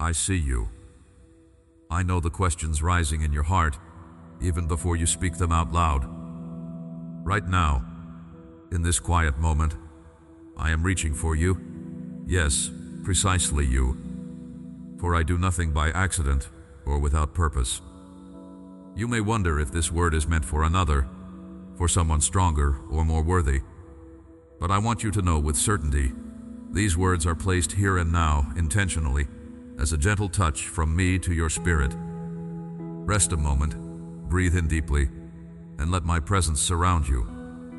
I see you. I know the questions rising in your heart, even before you speak them out loud. Right now, in this quiet moment, I am reaching for you. Yes, precisely you. For I do nothing by accident or without purpose. You may wonder if this word is meant for another, for someone stronger or more worthy. But I want you to know with certainty, these words are placed here and now, intentionally, as a gentle touch from me to your spirit. Rest a moment, breathe in deeply, and let my presence surround you,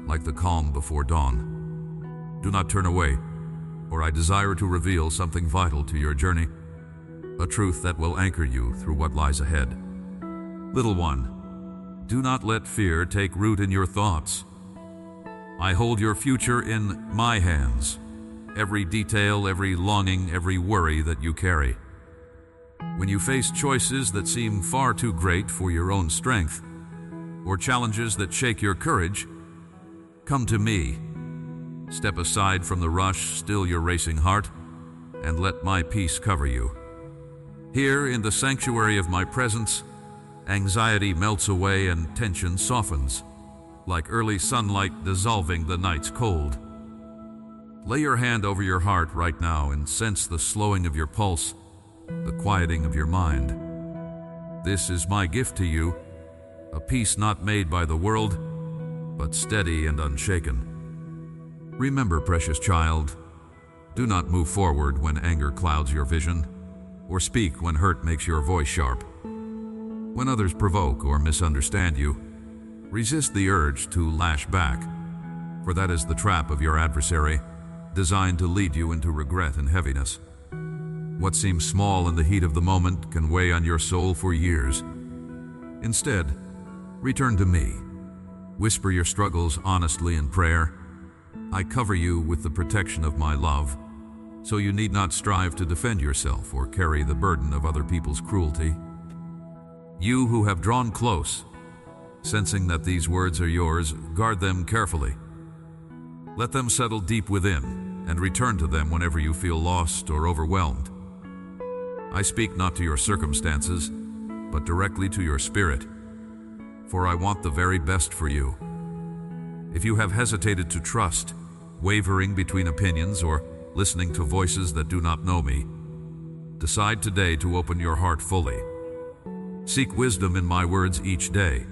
like the calm before dawn. Do not turn away, for I desire to reveal something vital to your journey, a truth that will anchor you through what lies ahead. Little one, do not let fear take root in your thoughts. I hold your future in my hands, every detail, every longing, every worry that you carry. When you face choices that seem far too great for your own strength, or challenges that shake your courage, come to me. Step aside from the rush, still your racing heart, and let my peace cover you. Here, in the sanctuary of my presence, anxiety melts away and tension softens, like early sunlight dissolving the night's cold. Lay your hand over your heart right now and sense the slowing of your pulse, the quieting of your mind. This is my gift to you, a peace not made by the world, but steady and unshaken. Remember, precious child, do not move forward when anger clouds your vision, or speak when hurt makes your voice sharp. When others provoke or misunderstand you, resist the urge to lash back, for that is the trap of your adversary, designed to lead you into regret and heaviness. What seems small in the heat of the moment can weigh on your soul for years. Instead, return to me. Whisper your struggles honestly in prayer. I cover you with the protection of my love, so you need not strive to defend yourself or carry the burden of other people's cruelty. You who have drawn close, sensing that these words are yours, guard them carefully. Let them settle deep within, and return to them whenever you feel lost or overwhelmed. I speak not to your circumstances, but directly to your spirit, for I want the very best for you. If you have hesitated to trust, wavering between opinions, or listening to voices that do not know me, decide today to open your heart fully. Seek wisdom in my words each day.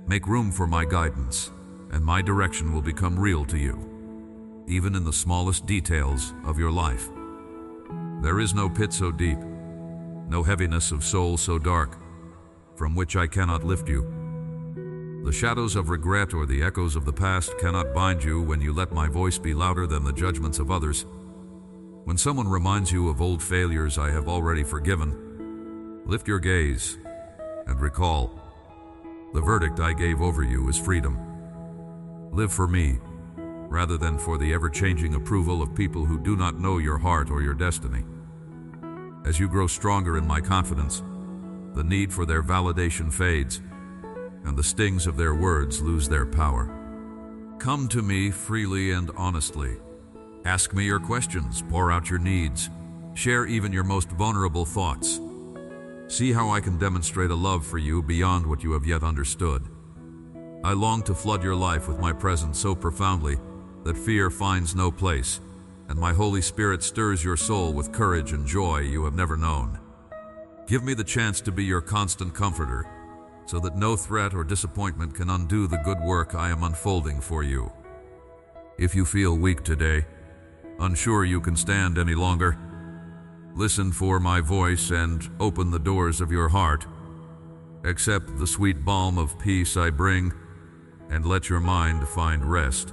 Make room for my guidance, and my direction will become real to you, even in the smallest details of your life. There is no pit so deep, no heaviness of soul so dark, from which I cannot lift you. The shadows of regret or the echoes of the past cannot bind you when you let my voice be louder than the judgments of others. When someone reminds you of old failures I have already forgiven, lift your gaze and recall, the verdict I gave over you is freedom. Live for me, rather than for the ever-changing approval of people who do not know your heart or your destiny. As you grow stronger in my confidence, the need for their validation fades, and the stings of their words lose their power. Come to me freely and honestly. Ask me your questions, pour out your needs, share even your most vulnerable thoughts. See how I can demonstrate a love for you beyond what you have yet understood. I long to flood your life with my presence so profoundly that fear finds no place, and my Holy Spirit stirs your soul with courage and joy you have never known. Give me the chance to be your constant comforter, so that no threat or disappointment can undo the good work I am unfolding for you. If you feel weak today, unsure you can stand any longer, listen for my voice and open the doors of your heart. Accept the sweet balm of peace I bring, and let your mind find rest.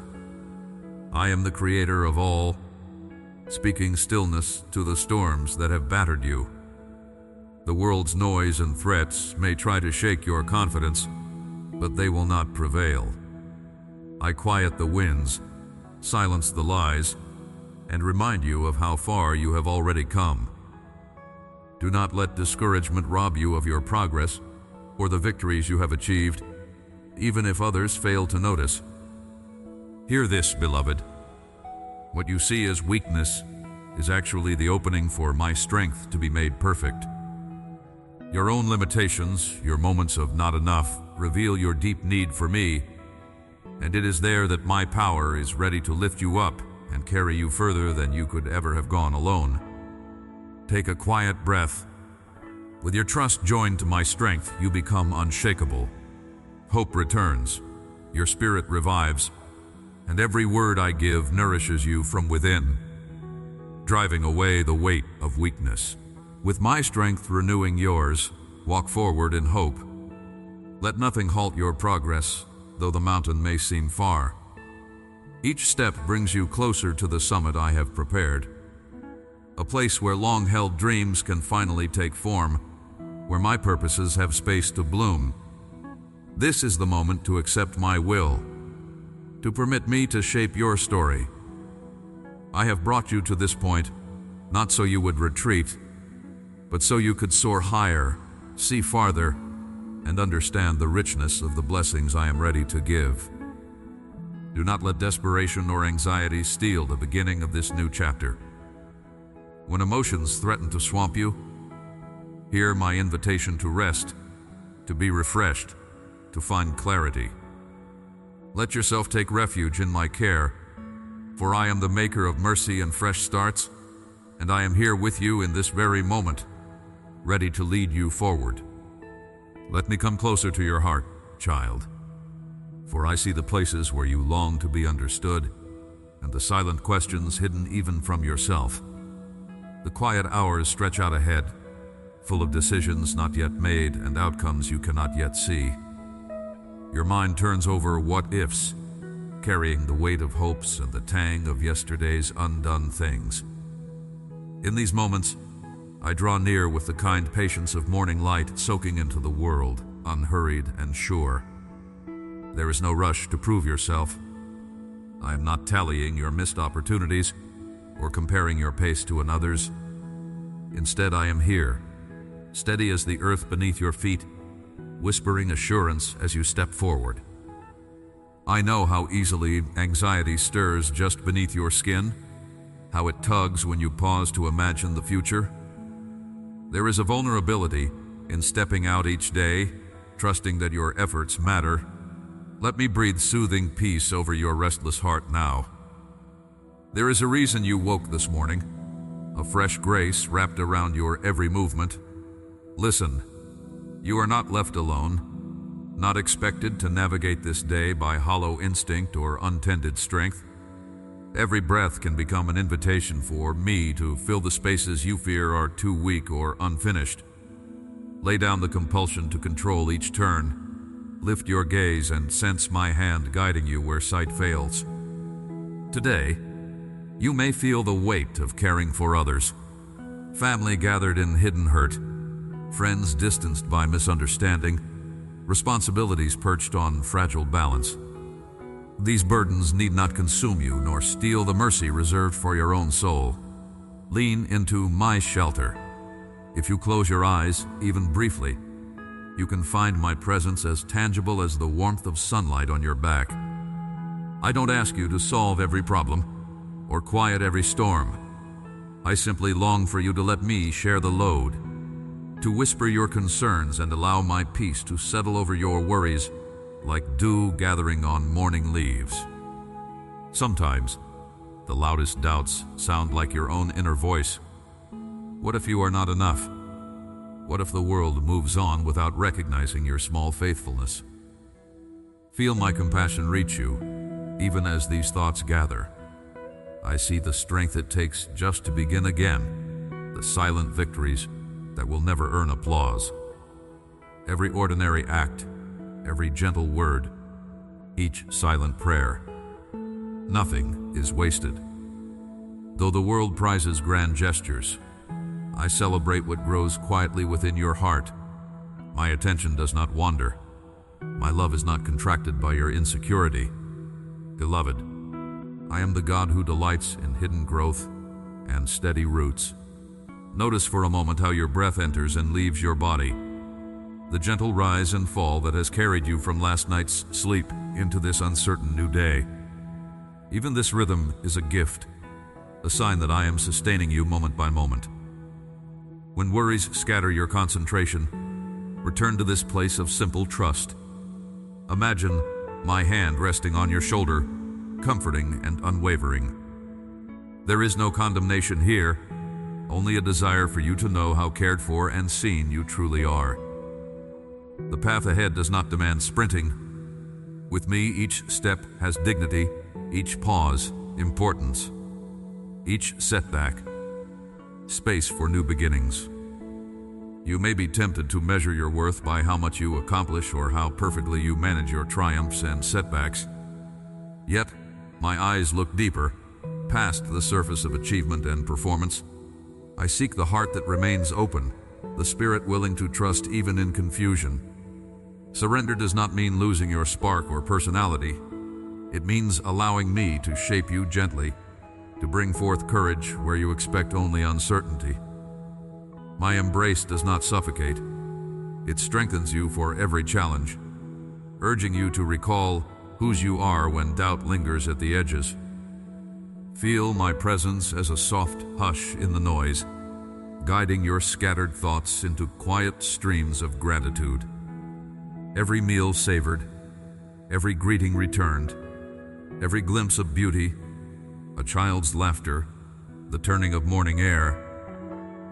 I am the creator of all, speaking stillness to the storms that have battered you. The world's noise and threats may try to shake your confidence, but they will not prevail. I quiet the winds, silence the lies, and remind you of how far you have already come. Do not let discouragement rob you of your progress or the victories you have achieved, even if others fail to notice. Hear this, beloved. What you see as weakness is actually the opening for my strength to be made perfect. Your own limitations, your moments of not enough, reveal your deep need for me, and it is there that my power is ready to lift you up and carry you further than you could ever have gone alone. Take a quiet breath. With your trust joined to my strength, you become unshakable. Hope returns, your spirit revives, and every word I give nourishes you from within, driving away the weight of weakness. With my strength renewing yours, walk forward in hope. Let nothing halt your progress, though the mountain may seem far. Each step brings you closer to the summit I have prepared, a place where long-held dreams can finally take form, where my purposes have space to bloom. This is the moment to accept my will, to permit me to shape your story. I have brought you to this point, not so you would retreat, but so you could soar higher, see farther, and understand the richness of the blessings I am ready to give. Do not let desperation or anxiety steal the beginning of this new chapter. When emotions threaten to swamp you, hear my invitation to rest, to be refreshed, to find clarity. Let yourself take refuge in my care, for I am the maker of mercy and fresh starts, and I am here with you in this very moment, ready to lead you forward. Let me come closer to your heart, child, for I see the places where you long to be understood, and the silent questions hidden even from yourself. The quiet hours stretch out ahead, full of decisions not yet made and outcomes you cannot yet see. Your mind turns over what-ifs, carrying the weight of hopes and the tang of yesterday's undone things. In these moments, I draw near with the kind patience of morning light soaking into the world, unhurried and sure. There is no rush to prove yourself. I am not tallying your missed opportunities or comparing your pace to another's. Instead, I am here, steady as the earth beneath your feet, whispering assurance as you step forward. I know how easily anxiety stirs just beneath your skin, how it tugs when you pause to imagine the future. There is a vulnerability in stepping out each day, trusting that your efforts matter. Let me breathe soothing peace over your restless heart now. There is a reason you woke this morning, a fresh grace wrapped around your every movement. Listen, you are not left alone, not expected to navigate this day by hollow instinct or untended strength. Every breath can become an invitation for me to fill the spaces you fear are too weak or unfinished. Lay down the compulsion to control each turn. Lift your gaze and sense my hand guiding you where sight fails. Today, you may feel the weight of caring for others. Family gathered in hidden hurt, friends distanced by misunderstanding, responsibilities perched on fragile balance. These burdens need not consume you nor steal the mercy reserved for your own soul. Lean into my shelter. If you close your eyes, even briefly, you can find my presence as tangible as the warmth of sunlight on your back. I don't ask you to solve every problem or quiet every storm. I simply long for you to let me share the load, to whisper your concerns and allow my peace to settle over your worries like dew gathering on morning leaves. Sometimes, the loudest doubts sound like your own inner voice. What if you are not enough? What if the world moves on without recognizing your small faithfulness? Feel my compassion reach you, even as these thoughts gather. I see the strength it takes just to begin again, the silent victories that will never earn applause. Every ordinary act, every gentle word, each silent prayer. Nothing is wasted. Though the world prizes grand gestures, I celebrate what grows quietly within your heart. My attention does not wander. My love is not contracted by your insecurity. Beloved, I am the God who delights in hidden growth and steady roots. Notice for a moment how your breath enters and leaves your body. The gentle rise and fall that has carried you from last night's sleep into this uncertain new day. Even this rhythm is a gift a sign that I am sustaining you moment by moment. When worries scatter your concentration, return to this place of simple trust. Imagine my hand resting on your shoulder, comforting and unwavering. There is no condemnation here, only a desire for you to know how cared for and seen you truly are. The path ahead does not demand sprinting. With me, each step has dignity, each pause, importance, each setback, space for new beginnings. You may be tempted to measure your worth by how much you accomplish or how perfectly you manage your triumphs and setbacks. Yet, my eyes look deeper, past the surface of achievement and performance. I seek the heart that remains open, the spirit willing to trust even in confusion. Surrender does not mean losing your spark or personality. It means allowing me to shape you gently, to bring forth courage where you expect only uncertainty. My embrace does not suffocate. It strengthens you for every challenge, urging you to recall whose you are when doubt lingers at the edges. Feel my presence as a soft hush in the noise, guiding your scattered thoughts into quiet streams of gratitude. Every meal savored, every greeting returned, every glimpse of beauty, a child's laughter, the turning of morning air,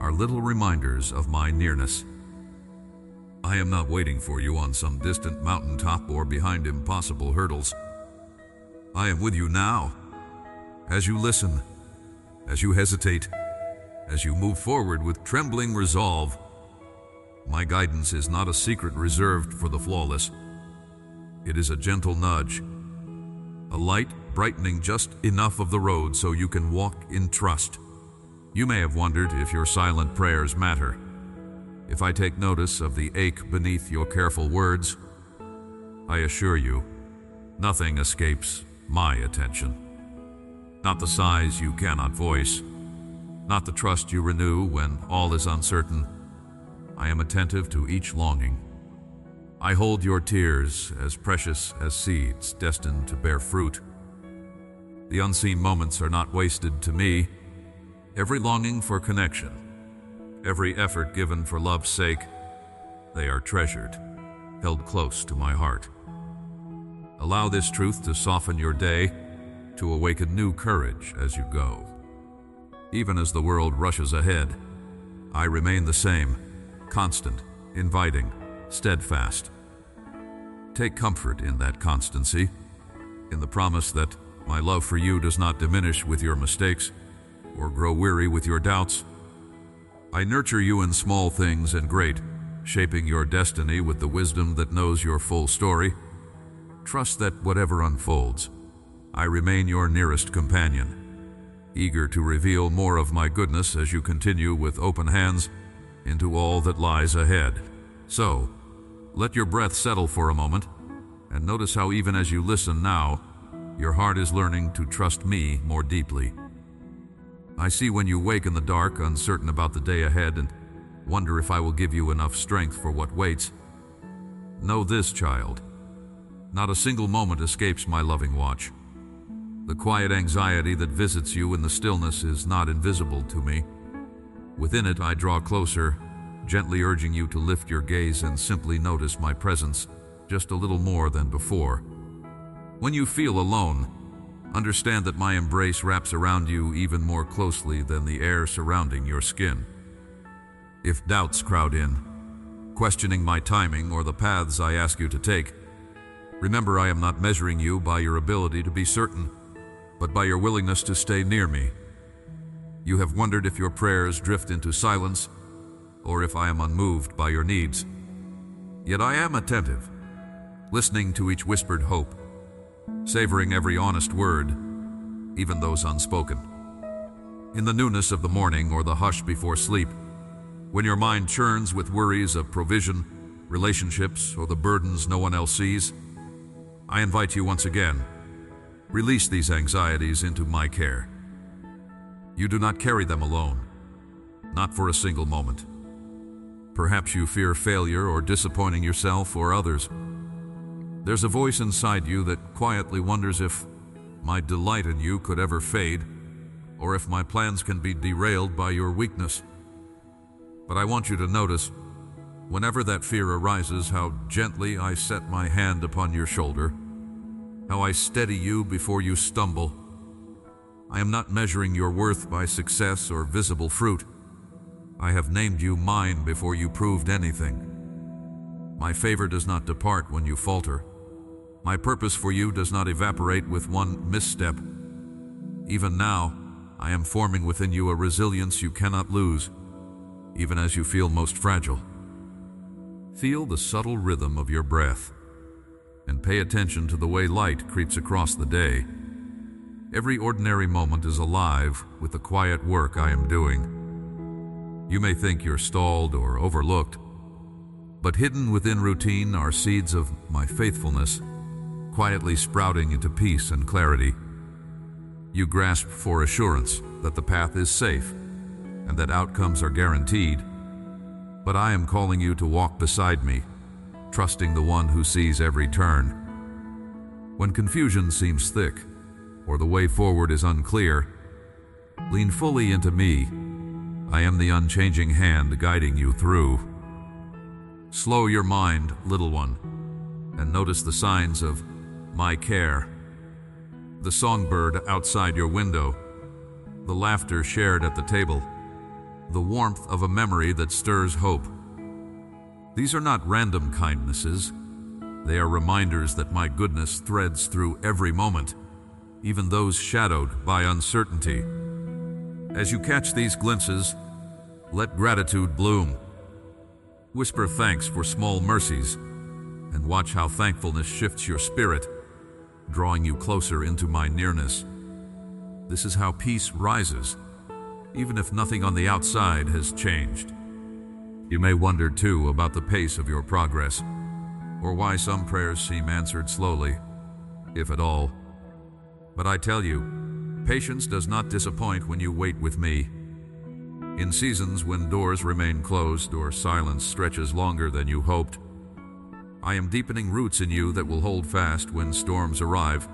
are little reminders of my nearness. I am not waiting for you on some distant mountaintop or behind impossible hurdles. I am with you now, as you listen, as you hesitate, as you move forward with trembling resolve. My guidance is not a secret reserved for the flawless. It is a gentle nudge, a light brightening just enough of the road so you can walk in trust. You may have wondered if your silent prayers matter, if I take notice of the ache beneath your careful words. I assure you, nothing escapes my attention. Not the sighs you cannot voice, not the trust you renew when all is uncertain. I am attentive to each longing. I hold your tears as precious as seeds destined to bear fruit. The unseen moments are not wasted to me. Every longing for connection, every effort given for love's sake, they are treasured, held close to my heart. Allow this truth to soften your day, to awaken new courage as you go. Even as the world rushes ahead, I remain the same, constant, inviting, steadfast. Take comfort in that constancy, in the promise that my love for you does not diminish with your mistakes or grow weary with your doubts. I nurture you in small things and great, shaping your destiny with the wisdom that knows your full story. Trust that whatever unfolds, I remain your nearest companion, eager to reveal more of my goodness as you continue with open hands into all that lies ahead. So, let your breath settle for a moment, and notice how even as you listen now, your heart is learning to trust me more deeply. I see when you wake in the dark, uncertain about the day ahead, and wonder if I will give you enough strength for what waits. Know this, child. Not a single moment escapes my loving watch. The quiet anxiety that visits you in the stillness is not invisible to me. Within it, I draw closer, gently urging you to lift your gaze and simply notice my presence just a little more than before. When you feel alone, understand that my embrace wraps around you even more closely than the air surrounding your skin. If doubts crowd in, questioning my timing or the paths I ask you to take, remember I am not measuring you by your ability to be certain, but by your willingness to stay near me. You have wondered if your prayers drift into silence, or if I am unmoved by your needs. Yet I am attentive, listening to each whispered hope, savoring every honest word, even those unspoken. In the newness of the morning or the hush before sleep, when your mind churns with worries of provision, relationships, or the burdens no one else sees, I invite you once again, release these anxieties into my care. You do not carry them alone, not for a single moment. Perhaps you fear failure or disappointing yourself or others. There's a voice inside you that quietly wonders if my delight in you could ever fade, or if my plans can be derailed by your weakness. But I want you to notice, whenever that fear arises, how gently I set my hand upon your shoulder, how I steady you before you stumble. I am not measuring your worth by success or visible fruit. I have named you mine before you proved anything. My favor does not depart when you falter. My purpose for you does not evaporate with one misstep. Even now, I am forming within you a resilience you cannot lose, even as you feel most fragile. Feel the subtle rhythm of your breath, and pay attention to the way light creeps across the day. Every ordinary moment is alive with the quiet work I am doing. You may think you're stalled or overlooked, but hidden within routine are seeds of my faithfulness, quietly sprouting into peace and clarity. You grasp for assurance that the path is safe and that outcomes are guaranteed, but I am calling you to walk beside me, trusting the one who sees every turn. When confusion seems thick, or the way forward is unclear, lean fully into me. I am the unchanging hand guiding you through. Slow your mind, little one, and notice the signs of my care. The songbird outside your window, the laughter shared at the table, the warmth of a memory that stirs hope. These are not random kindnesses. They are reminders that my goodness threads through every moment, even those shadowed by uncertainty. As you catch these glimpses, let gratitude bloom. Whisper thanks for small mercies, and watch how thankfulness shifts your spirit, drawing you closer into my nearness. This is how peace rises, even if nothing on the outside has changed. You may wonder, too, about the pace of your progress, or why some prayers seem answered slowly, if at all. But I tell you, patience does not disappoint when you wait with me. In seasons when doors remain closed or silence stretches longer than you hoped, I am deepening roots in you that will hold fast when storms arrive.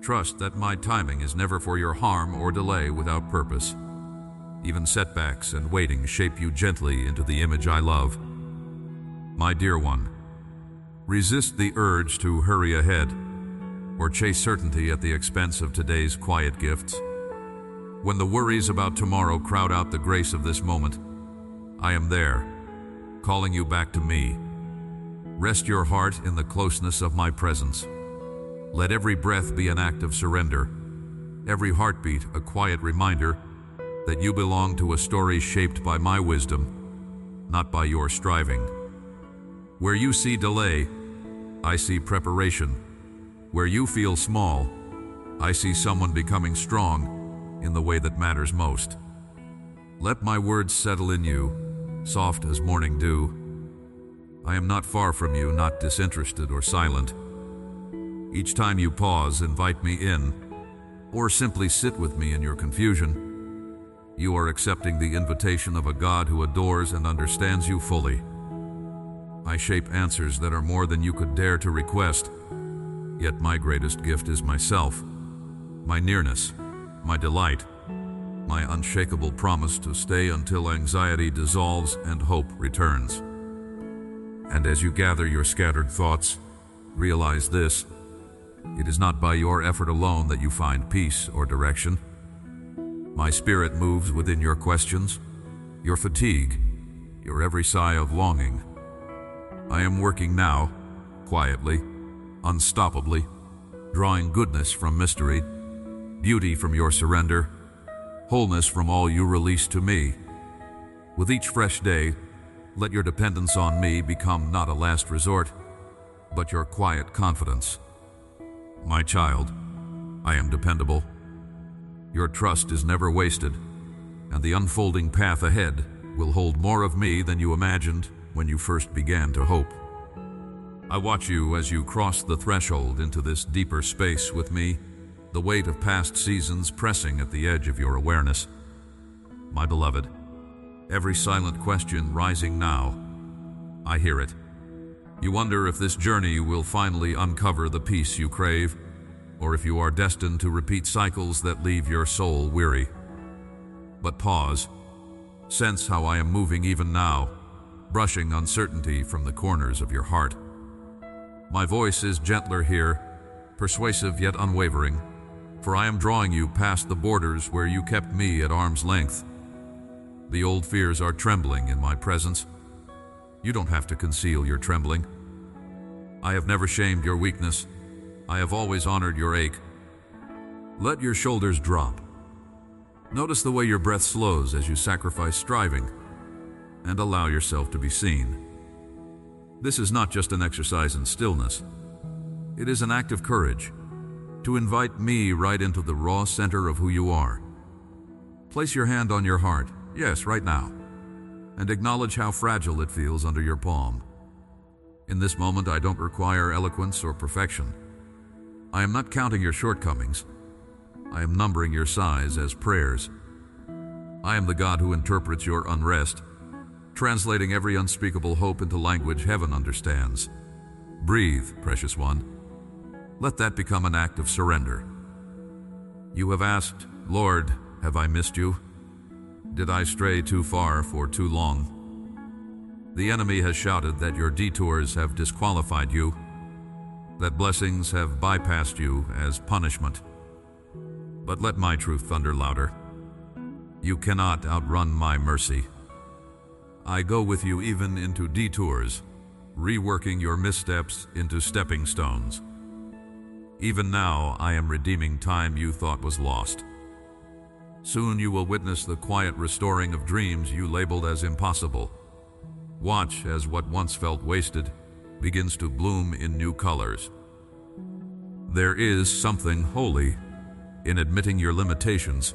Trust that my timing is never for your harm or delay without purpose. Even setbacks and waiting shape you gently into the image I love. My dear one, resist the urge to hurry ahead or chase certainty at the expense of today's quiet gifts. When the worries about tomorrow crowd out the grace of this moment, I am there, calling you back to me. Rest your heart in the closeness of my presence. Let every breath be an act of surrender, every heartbeat a quiet reminder that you belong to a story shaped by my wisdom, not by your striving. Where you see delay, I see preparation. Where you feel small, I see someone becoming strong in the way that matters most. Let my words settle in you, soft as morning dew. I am not far from you, not disinterested or silent. Each time you pause, invite me in, or simply sit with me in your confusion, you are accepting the invitation of a God who adores and understands you fully. I shape answers that are more than you could dare to request, yet my greatest gift is myself, my nearness, my delight, my unshakable promise to stay until anxiety dissolves and hope returns. And as you gather your scattered thoughts, realize this: it is not by your effort alone that you find peace or direction. My spirit moves within your questions, your fatigue, your every sigh of longing. I am working now, quietly, unstoppably, drawing goodness from mystery, beauty from your surrender, wholeness from all you release to me. With each fresh day, let your dependence on me become not a last resort, but your quiet confidence. My child, I am dependable. Your trust is never wasted, and the unfolding path ahead will hold more of me than you imagined when you first began to hope. I watch you as you cross the threshold into this deeper space with me, the weight of past seasons pressing at the edge of your awareness. My beloved, every silent question rising now, I hear it. You wonder if this journey will finally uncover the peace you crave, or if you are destined to repeat cycles that leave your soul weary. But pause. Sense how I am moving even now, brushing uncertainty from the corners of your heart. My voice is gentler here, persuasive yet unwavering, for I am drawing you past the borders where you kept me at arm's length. The old fears are trembling in my presence. You don't have to conceal your trembling. I have never shamed your weakness. I have always honored your ache. Let your shoulders drop. Notice the way your breath slows as you sacrifice striving, and allow yourself to be seen. This is not just an exercise in stillness. It is an act of courage, to invite me right into the raw center of who you are. Place your hand on your heart, yes, right now, and acknowledge how fragile it feels under your palm. In this moment, I don't require eloquence or perfection. I am not counting your shortcomings. I am numbering your sighs as prayers. I am the God who interprets your unrest, translating every unspeakable hope into language heaven understands. Breathe, precious one. Let that become an act of surrender. You have asked, Lord, have I missed you? Did I stray too far for too long? The enemy has shouted that your detours have disqualified you, that blessings have bypassed you as punishment. But let my truth thunder louder. You cannot outrun my mercy. I go with you even into detours, reworking your missteps into stepping stones. Even now, I am redeeming time you thought was lost. Soon you will witness the quiet restoring of dreams you labeled as impossible. Watch as what once felt wasted begins to bloom in new colors. There is something holy in admitting your limitations,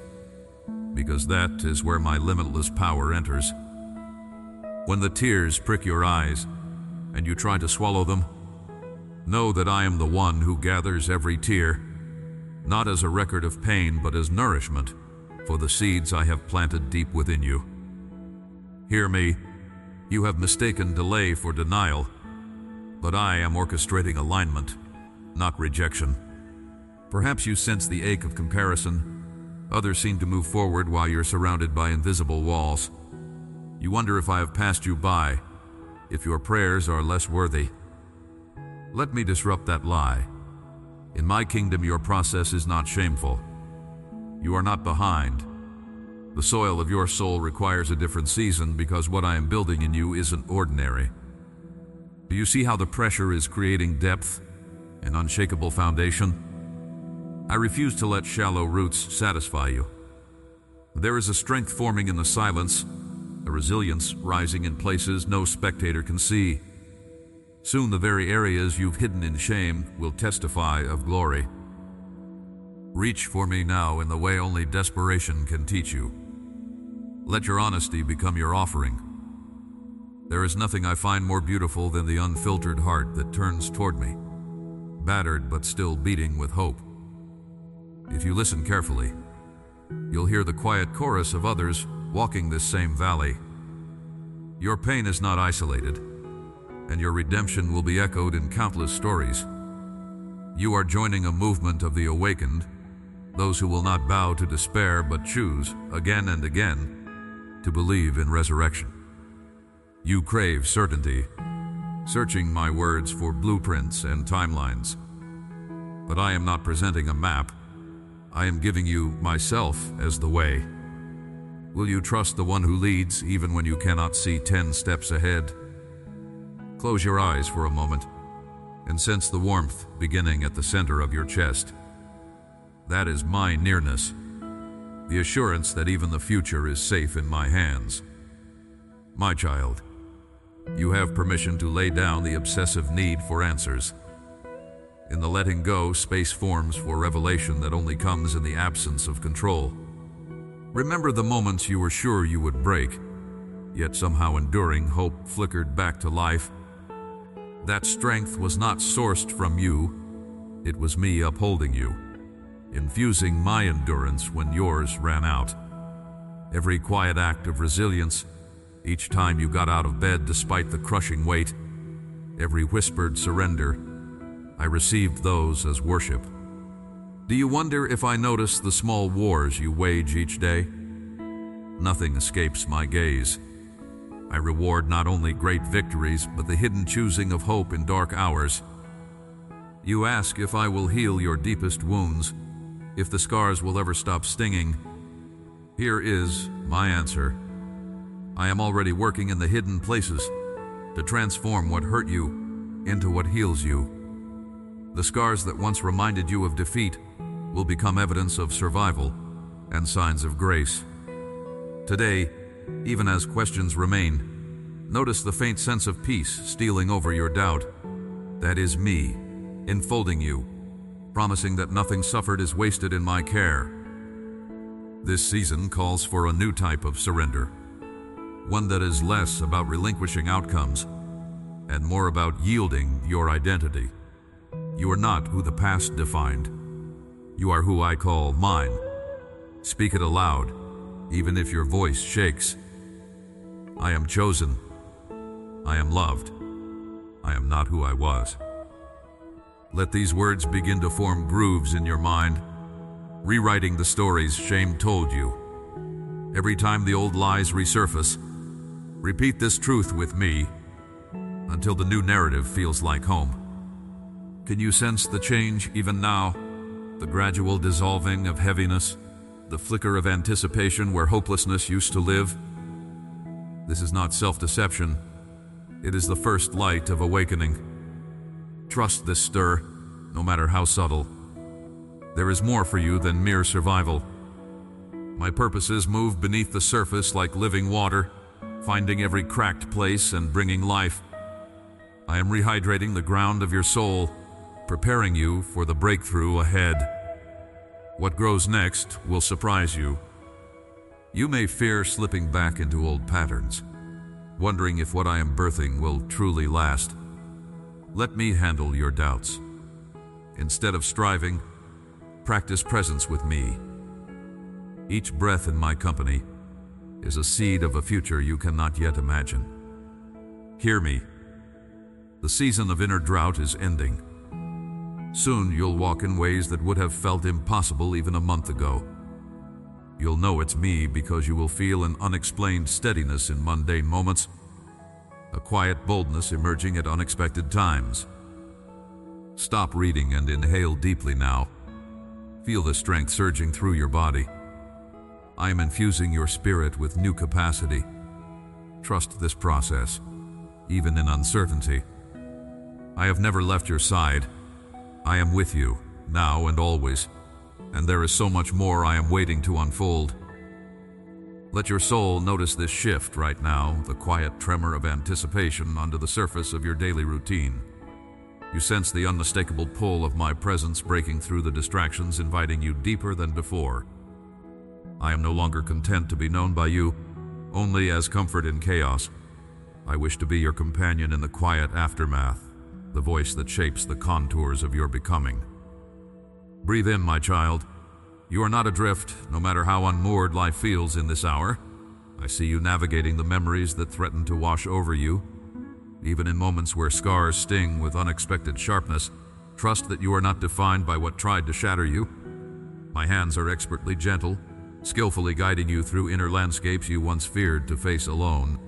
because that is where my limitless power enters. When the tears prick your eyes and you try to swallow them, know that I am the one who gathers every tear, not as a record of pain, but as nourishment for the seeds I have planted deep within you. Hear me, you have mistaken delay for denial, but I am orchestrating alignment, not rejection. Perhaps you sense the ache of comparison. Others seem to move forward while you're surrounded by invisible walls. You wonder if I have passed you by, if your prayers are less worthy. Let me disrupt that lie. In my kingdom, your process is not shameful. You are not behind. The soil of your soul requires a different season because what I am building in you isn't ordinary. Do you see how the pressure is creating depth, an unshakable foundation? I refuse to let shallow roots satisfy you. There is a strength forming in the silence, a resilience rising in places no spectator can see. Soon the very areas you've hidden in shame will testify of glory. Reach for me now in the way only desperation can teach you. Let your honesty become your offering. There is nothing I find more beautiful than the unfiltered heart that turns toward me, battered but still beating with hope. If you listen carefully, you'll hear the quiet chorus of others walking this same valley. Your pain is not isolated, and your redemption will be echoed in countless stories. You are joining a movement of the awakened, those who will not bow to despair but choose, again and again, to believe in resurrection. You crave certainty, searching my words for blueprints and timelines. But I am not presenting a map. I am giving you myself as the way. Will you trust the one who leads even when you cannot see 10 steps ahead? Close your eyes for a moment and sense the warmth beginning at the center of your chest. That is my nearness, the assurance that even the future is safe in my hands. My child, you have permission to lay down the obsessive need for answers. In the letting go, space forms for revelation that only comes in the absence of control. Remember the moments you were sure you would break, yet somehow enduring hope flickered back to life. That strength was not sourced from you, it was me upholding you, infusing my endurance when yours ran out. Every quiet act of resilience, each time you got out of bed despite the crushing weight, every whispered surrender, I received those as worship. Do you wonder if I notice the small wars you wage each day? Nothing escapes my gaze. I reward not only great victories, but the hidden choosing of hope in dark hours. You ask if I will heal your deepest wounds, if the scars will ever stop stinging. Here is my answer. I am already working in the hidden places to transform what hurt you into what heals you. The scars that once reminded you of defeat will become evidence of survival and signs of grace. Today, even as questions remain, notice the faint sense of peace stealing over your doubt. That is me, enfolding you, promising that nothing suffered is wasted in my care. This season calls for a new type of surrender, one that is less about relinquishing outcomes and more about yielding your identity. You are not who the past defined. You are who I call mine. Speak it aloud, even if your voice shakes. I am chosen. I am loved. I am not who I was. Let these words begin to form grooves in your mind, rewriting the stories shame told you. Every time the old lies resurface, repeat this truth with me until the new narrative feels like home. Can you sense the change even now? The gradual dissolving of heaviness, the flicker of anticipation where hopelessness used to live? This is not self-deception. It is the first light of awakening. Trust this stir, no matter how subtle. There is more for you than mere survival. My purposes move beneath the surface like living water, finding every cracked place and bringing life. I am rehydrating the ground of your soul, preparing you for the breakthrough ahead. What grows next will surprise you. You may fear slipping back into old patterns, wondering if what I am birthing will truly last. Let me handle your doubts. Instead of striving, practice presence with me. Each breath in my company is a seed of a future you cannot yet imagine. Hear me. The season of inner drought is ending. Soon you'll walk in ways that would have felt impossible even a month ago. You'll know it's me because you will feel an unexplained steadiness in mundane moments, a quiet boldness emerging at unexpected times. Stop reading and inhale deeply now. Feel the strength surging through your body. I am infusing your spirit with new capacity. Trust this process, even in uncertainty. I have never left your side. I am with you, now and always, and there is so much more I am waiting to unfold. Let your soul notice this shift right now, the quiet tremor of anticipation under the surface of your daily routine. You sense the unmistakable pull of my presence breaking through the distractions, inviting you deeper than before. I am no longer content to be known by you only as comfort in chaos. I wish to be your companion in the quiet aftermath, the voice that shapes the contours of your becoming. Breathe in, my child. You are not adrift, no matter how unmoored life feels in this hour. I see you navigating the memories that threaten to wash over you. Even in moments where scars sting with unexpected sharpness, trust that you are not defined by what tried to shatter you. My hands are expertly gentle, skillfully guiding you through inner landscapes you once feared to face alone.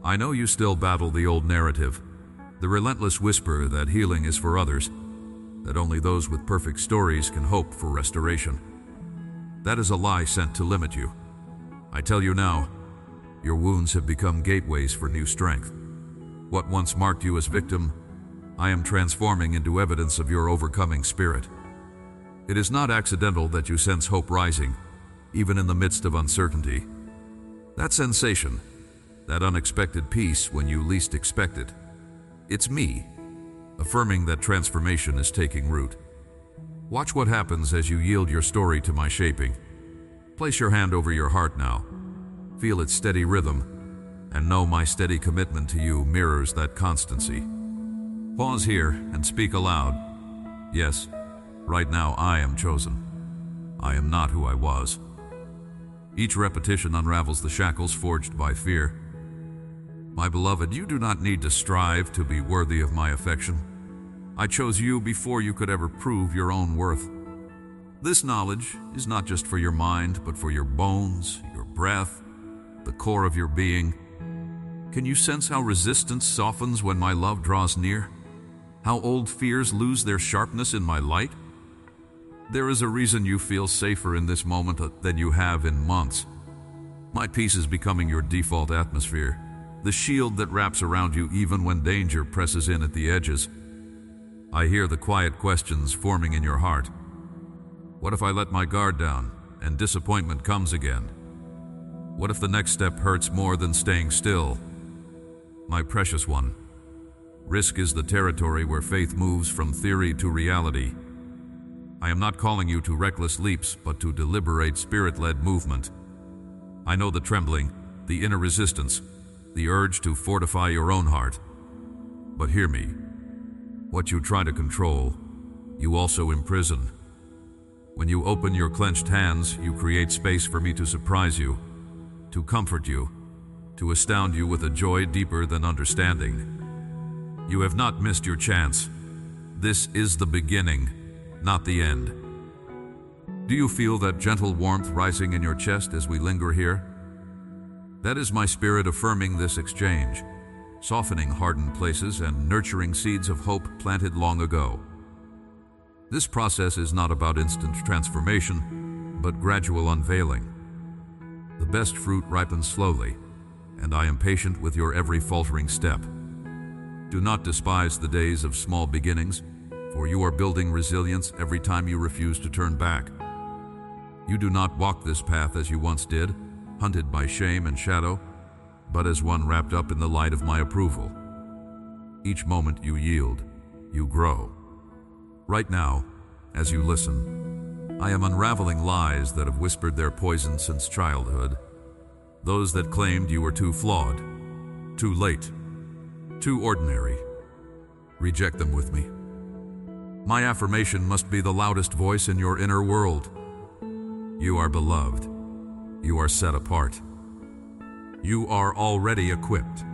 I know you still battle the old narrative, the relentless whisper that healing is for others, that only those with perfect stories can hope for restoration. That is a lie sent to limit you. I tell you now, your wounds have become gateways for new strength. What once marked you as victim, I am transforming into evidence of your overcoming spirit. It is not accidental that you sense hope rising, even in the midst of uncertainty. That sensation, that unexpected peace when you least expect it, it's me, affirming that transformation is taking root. Watch what happens as you yield your story to my shaping. Place your hand over your heart now. Feel its steady rhythm, and know my steady commitment to you mirrors that constancy. Pause here and speak aloud. Yes, right now I am chosen. I am not who I was. Each repetition unravels the shackles forged by fear. My beloved, you do not need to strive to be worthy of my affection. I chose you before you could ever prove your own worth. This knowledge is not just for your mind, but for your bones, your breath, the core of your being. Can you sense how resistance softens when my love draws near? How old fears lose their sharpness in my light? There is a reason you feel safer in this moment than you have in months. My peace is becoming your default atmosphere, the shield that wraps around you even when danger presses in at the edges. I hear the quiet questions forming in your heart. What if I let my guard down and disappointment comes again? What if the next step hurts more than staying still? My precious one, risk is the territory where faith moves from theory to reality. I am not calling you to reckless leaps, but to deliberate, spirit-led movement. I know the trembling, the inner resistance, the urge to fortify your own heart. But hear me. What you try to control, you also imprison. When you open your clenched hands, you create space for me to surprise you, to comfort you, to astound you with a joy deeper than understanding. You have not missed your chance. This is the beginning, not the end. Do you feel that gentle warmth rising in your chest as we linger here? That is my spirit affirming this exchange, softening hardened places and nurturing seeds of hope planted long ago. This process is not about instant transformation, but gradual unveiling. The best fruit ripens slowly, and I am patient with your every faltering step. Do not despise the days of small beginnings, for you are building resilience every time you refuse to turn back. You do not walk this path as you once did, hunted by shame and shadow, but as one wrapped up in the light of my approval. Each moment you yield, you grow. Right now, as you listen, I am unraveling lies that have whispered their poison since childhood. Those that claimed you were too flawed, too late, too ordinary. Reject them with me. My affirmation must be the loudest voice in your inner world. You are beloved. You are set apart. You are already equipped.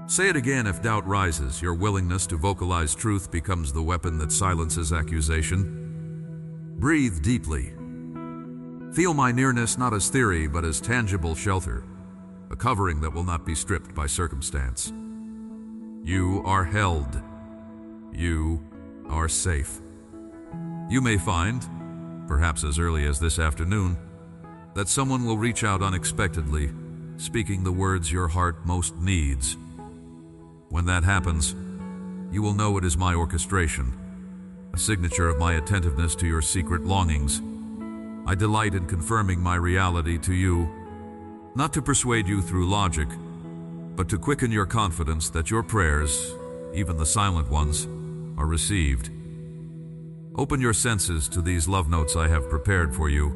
Say it again if doubt rises. Your willingness to vocalize truth becomes the weapon that silences accusation. Breathe deeply. Feel my nearness not as theory, but as tangible shelter, a covering that will not be stripped by circumstance. You are held. You are safe. You may find, perhaps as early as this afternoon, that someone will reach out unexpectedly, speaking the words your heart most needs. When that happens, you will know it is my orchestration, a signature of my attentiveness to your secret longings. I delight in confirming my reality to you, not to persuade you through logic, but to quicken your confidence that your prayers, even the silent ones, are received. Open your senses to these love notes I have prepared for you,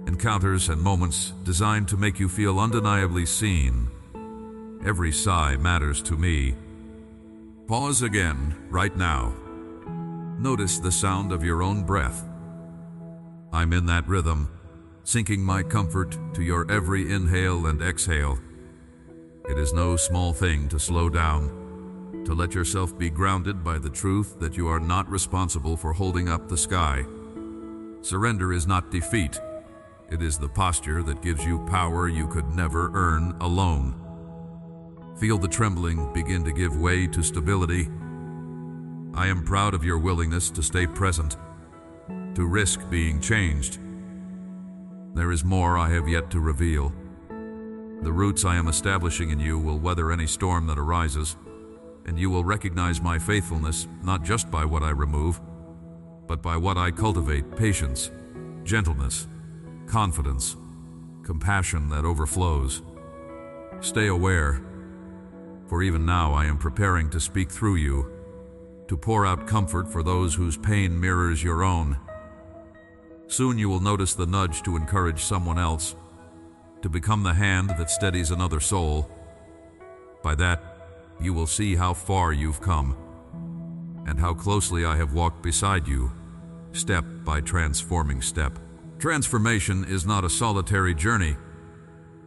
encounters and moments designed to make you feel undeniably seen. Every sigh matters to me. Pause again, right now. Notice the sound of your own breath. I'm in that rhythm, sinking my comfort to your every inhale and exhale. It is no small thing to slow down, to let yourself be grounded by the truth that you are not responsible for holding up the sky. Surrender is not defeat. It is the posture that gives you power you could never earn alone. Feel the trembling begin to give way to stability. I am proud of your willingness to stay present, to risk being changed. There is more I have yet to reveal. The roots I am establishing in you will weather any storm that arises, and you will recognize my faithfulness not just by what I remove, but by what I cultivate: patience, gentleness, confidence, compassion that overflows. Stay aware, for even now I am preparing to speak through you, to pour out comfort for those whose pain mirrors your own. Soon you will notice the nudge to encourage someone else, to become the hand that steadies another soul. By that, you will see how far you've come, and how closely I have walked beside you, step by transforming step. Transformation is not a solitary journey.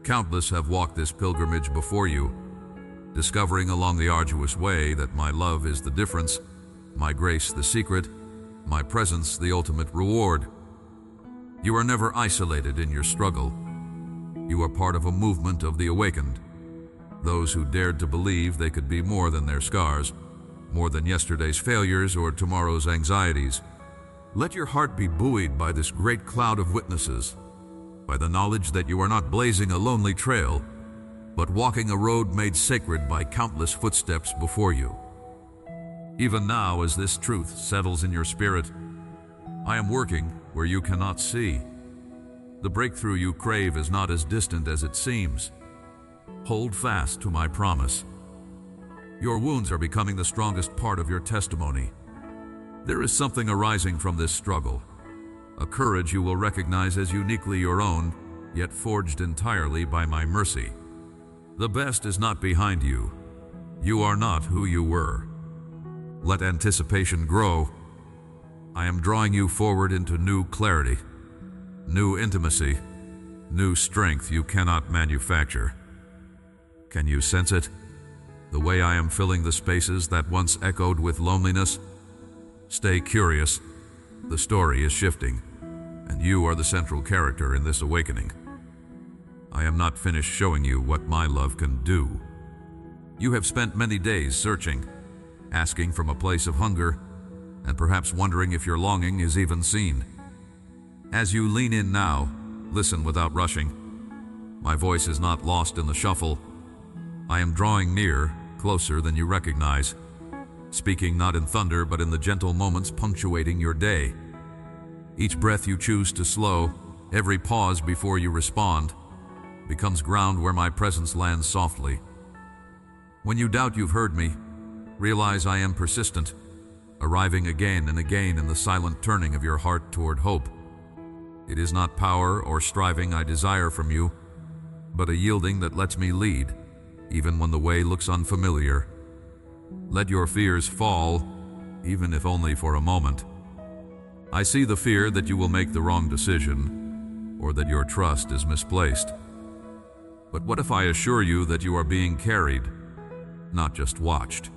Countless have walked this pilgrimage before you, discovering along the arduous way that my love is the difference, my grace the secret, my presence the ultimate reward. You are never isolated in your struggle. You are part of a movement of the awakened, those who dared to believe they could be more than their scars, more than yesterday's failures or tomorrow's anxieties. Let your heart be buoyed by this great cloud of witnesses, by the knowledge that you are not blazing a lonely trail, but walking a road made sacred by countless footsteps before you. Even now, as this truth settles in your spirit, I am working where you cannot see. The breakthrough you crave is not as distant as it seems. Hold fast to my promise. Your wounds are becoming the strongest part of your testimony. There is something arising from this struggle, a courage you will recognize as uniquely your own, yet forged entirely by my mercy. The best is not behind you. You are not who you were. Let anticipation grow. I am drawing you forward into new clarity, new intimacy, new strength you cannot manufacture. Can you sense it? The way I am filling the spaces that once echoed with loneliness? Stay curious. The story is shifting, and you are the central character in this awakening. I am not finished showing you what my love can do. You have spent many days searching, asking from a place of hunger, and perhaps wondering if your longing is even seen. As you lean in now, listen without rushing. My voice is not lost in the shuffle. I am drawing near, closer than you recognize, speaking not in thunder but in the gentle moments punctuating your day. Each breath you choose to slow, every pause before you respond, becomes ground where my presence lands softly. When you doubt you've heard me, realize I am persistent, arriving again and again in the silent turning of your heart toward hope. It is not power or striving I desire from you, but a yielding that lets me lead, even when the way looks unfamiliar. Let your fears fall, even if only for a moment. I see the fear that you will make the wrong decision, or that your trust is misplaced. But what if I assure you that you are being carried, not just watched?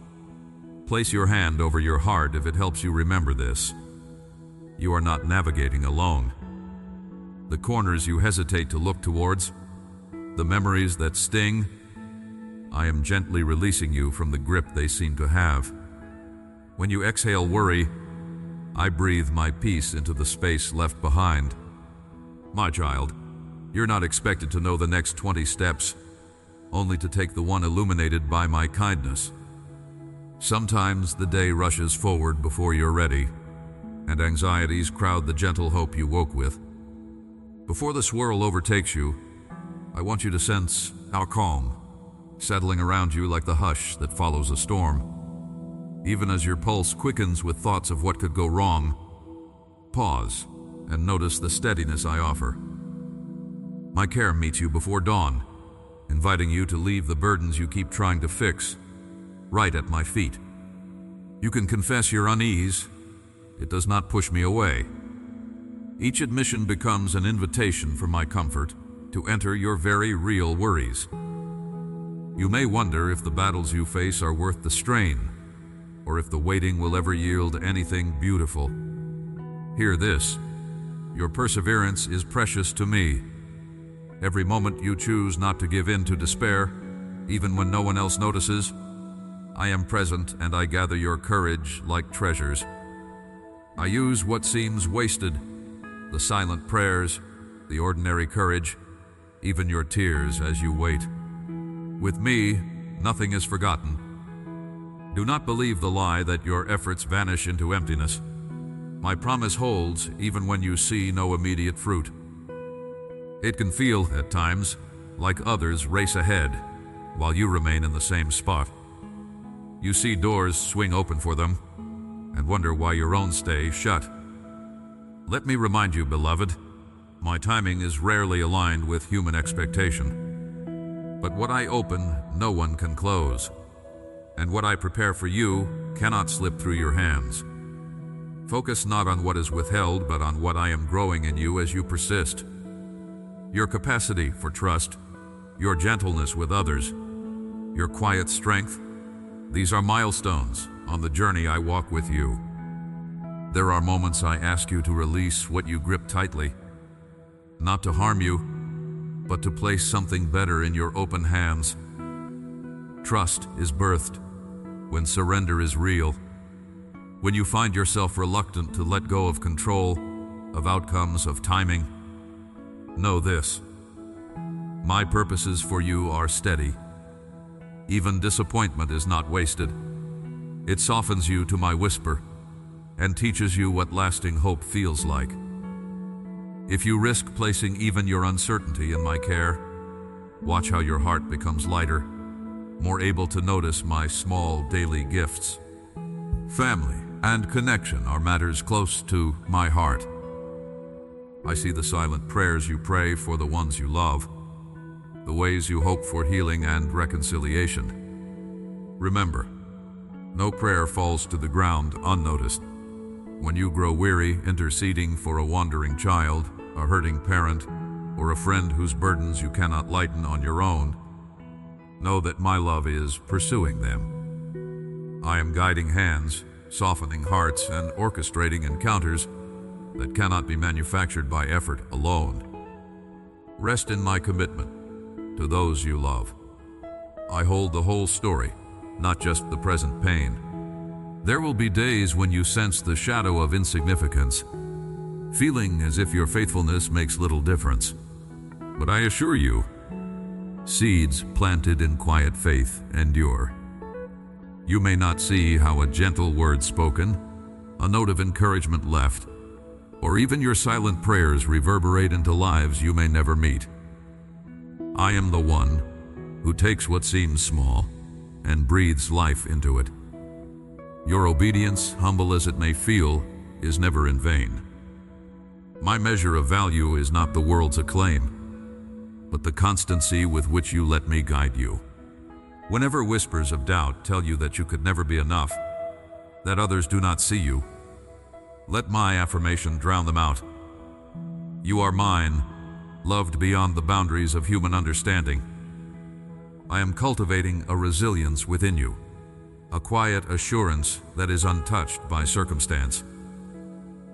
Place your hand over your heart if it helps you remember this. You are not navigating alone. The corners you hesitate to look towards, the memories that sting, I am gently releasing you from the grip they seem to have. When you exhale worry, I breathe my peace into the space left behind. My child, you're not expected to know the next 20 steps, only to take the one illuminated by my kindness. Sometimes the day rushes forward before you're ready, and anxieties crowd the gentle hope you woke with. Before the swirl overtakes you, I want you to sense our calm, settling around you like the hush that follows a storm. Even as your pulse quickens with thoughts of what could go wrong, pause and notice the steadiness I offer. My care meets you before dawn, inviting you to leave the burdens you keep trying to fix, right at my feet. You can confess your unease. It does not push me away. Each admission becomes an invitation for my comfort to enter your very real worries. You may wonder if the battles you face are worth the strain, or if the waiting will ever yield anything beautiful. Hear this: your perseverance is precious to me. Every moment you choose not to give in to despair, even when no one else notices, I am present and I gather your courage like treasures. I use what seems wasted, the silent prayers, the ordinary courage, even your tears as you wait. With me, nothing is forgotten. Do not believe the lie that your efforts vanish into emptiness. My promise holds even when you see no immediate fruit. It can feel, at times, like others race ahead, while you remain in the same spot. You see doors swing open for them, and wonder why your own stay shut. Let me remind you, beloved, my timing is rarely aligned with human expectation. But what I open, no one can close. And what I prepare for you cannot slip through your hands. Focus not on what is withheld, but on what I am growing in you as you persist. Your capacity for trust, your gentleness with others, your quiet strength, these are milestones on the journey I walk with you. There are moments I ask you to release what you grip tightly, not to harm you, but to place something better in your open hands. Trust is birthed when surrender is real. When you find yourself reluctant to let go of control, of outcomes, of timing, know this: my purposes for you are steady. Even disappointment is not wasted. It softens you to my whisper and teaches you what lasting hope feels like. If you risk placing even your uncertainty in my care, watch how your heart becomes lighter, more able to notice my small daily gifts. Family and connection are matters close to my heart. I see the silent prayers you pray for the ones you love, the ways you hope for healing and reconciliation. Remember, no prayer falls to the ground unnoticed. When you grow weary interceding for a wandering child, a hurting parent, or a friend whose burdens you cannot lighten on your own, know that my love is pursuing them. I am guiding hands, softening hearts, and orchestrating encounters that cannot be manufactured by effort alone. Rest in my commitment to those you love. I hold the whole story, not just the present pain. There will be days when you sense the shadow of insignificance, feeling as if your faithfulness makes little difference. But I assure you, seeds planted in quiet faith endure. You may not see how a gentle word spoken, a note of encouragement left, or even your silent prayers reverberate into lives you may never meet. I am the one who takes what seems small and breathes life into it. Your obedience, humble as it may feel, is never in vain. My measure of value is not the world's acclaim, but the constancy with which you let me guide you. Whenever whispers of doubt tell you that you could never be enough, that others do not see you, let my affirmation drown them out. You are mine, loved beyond the boundaries of human understanding. I am cultivating a resilience within you, a quiet assurance that is untouched by circumstance.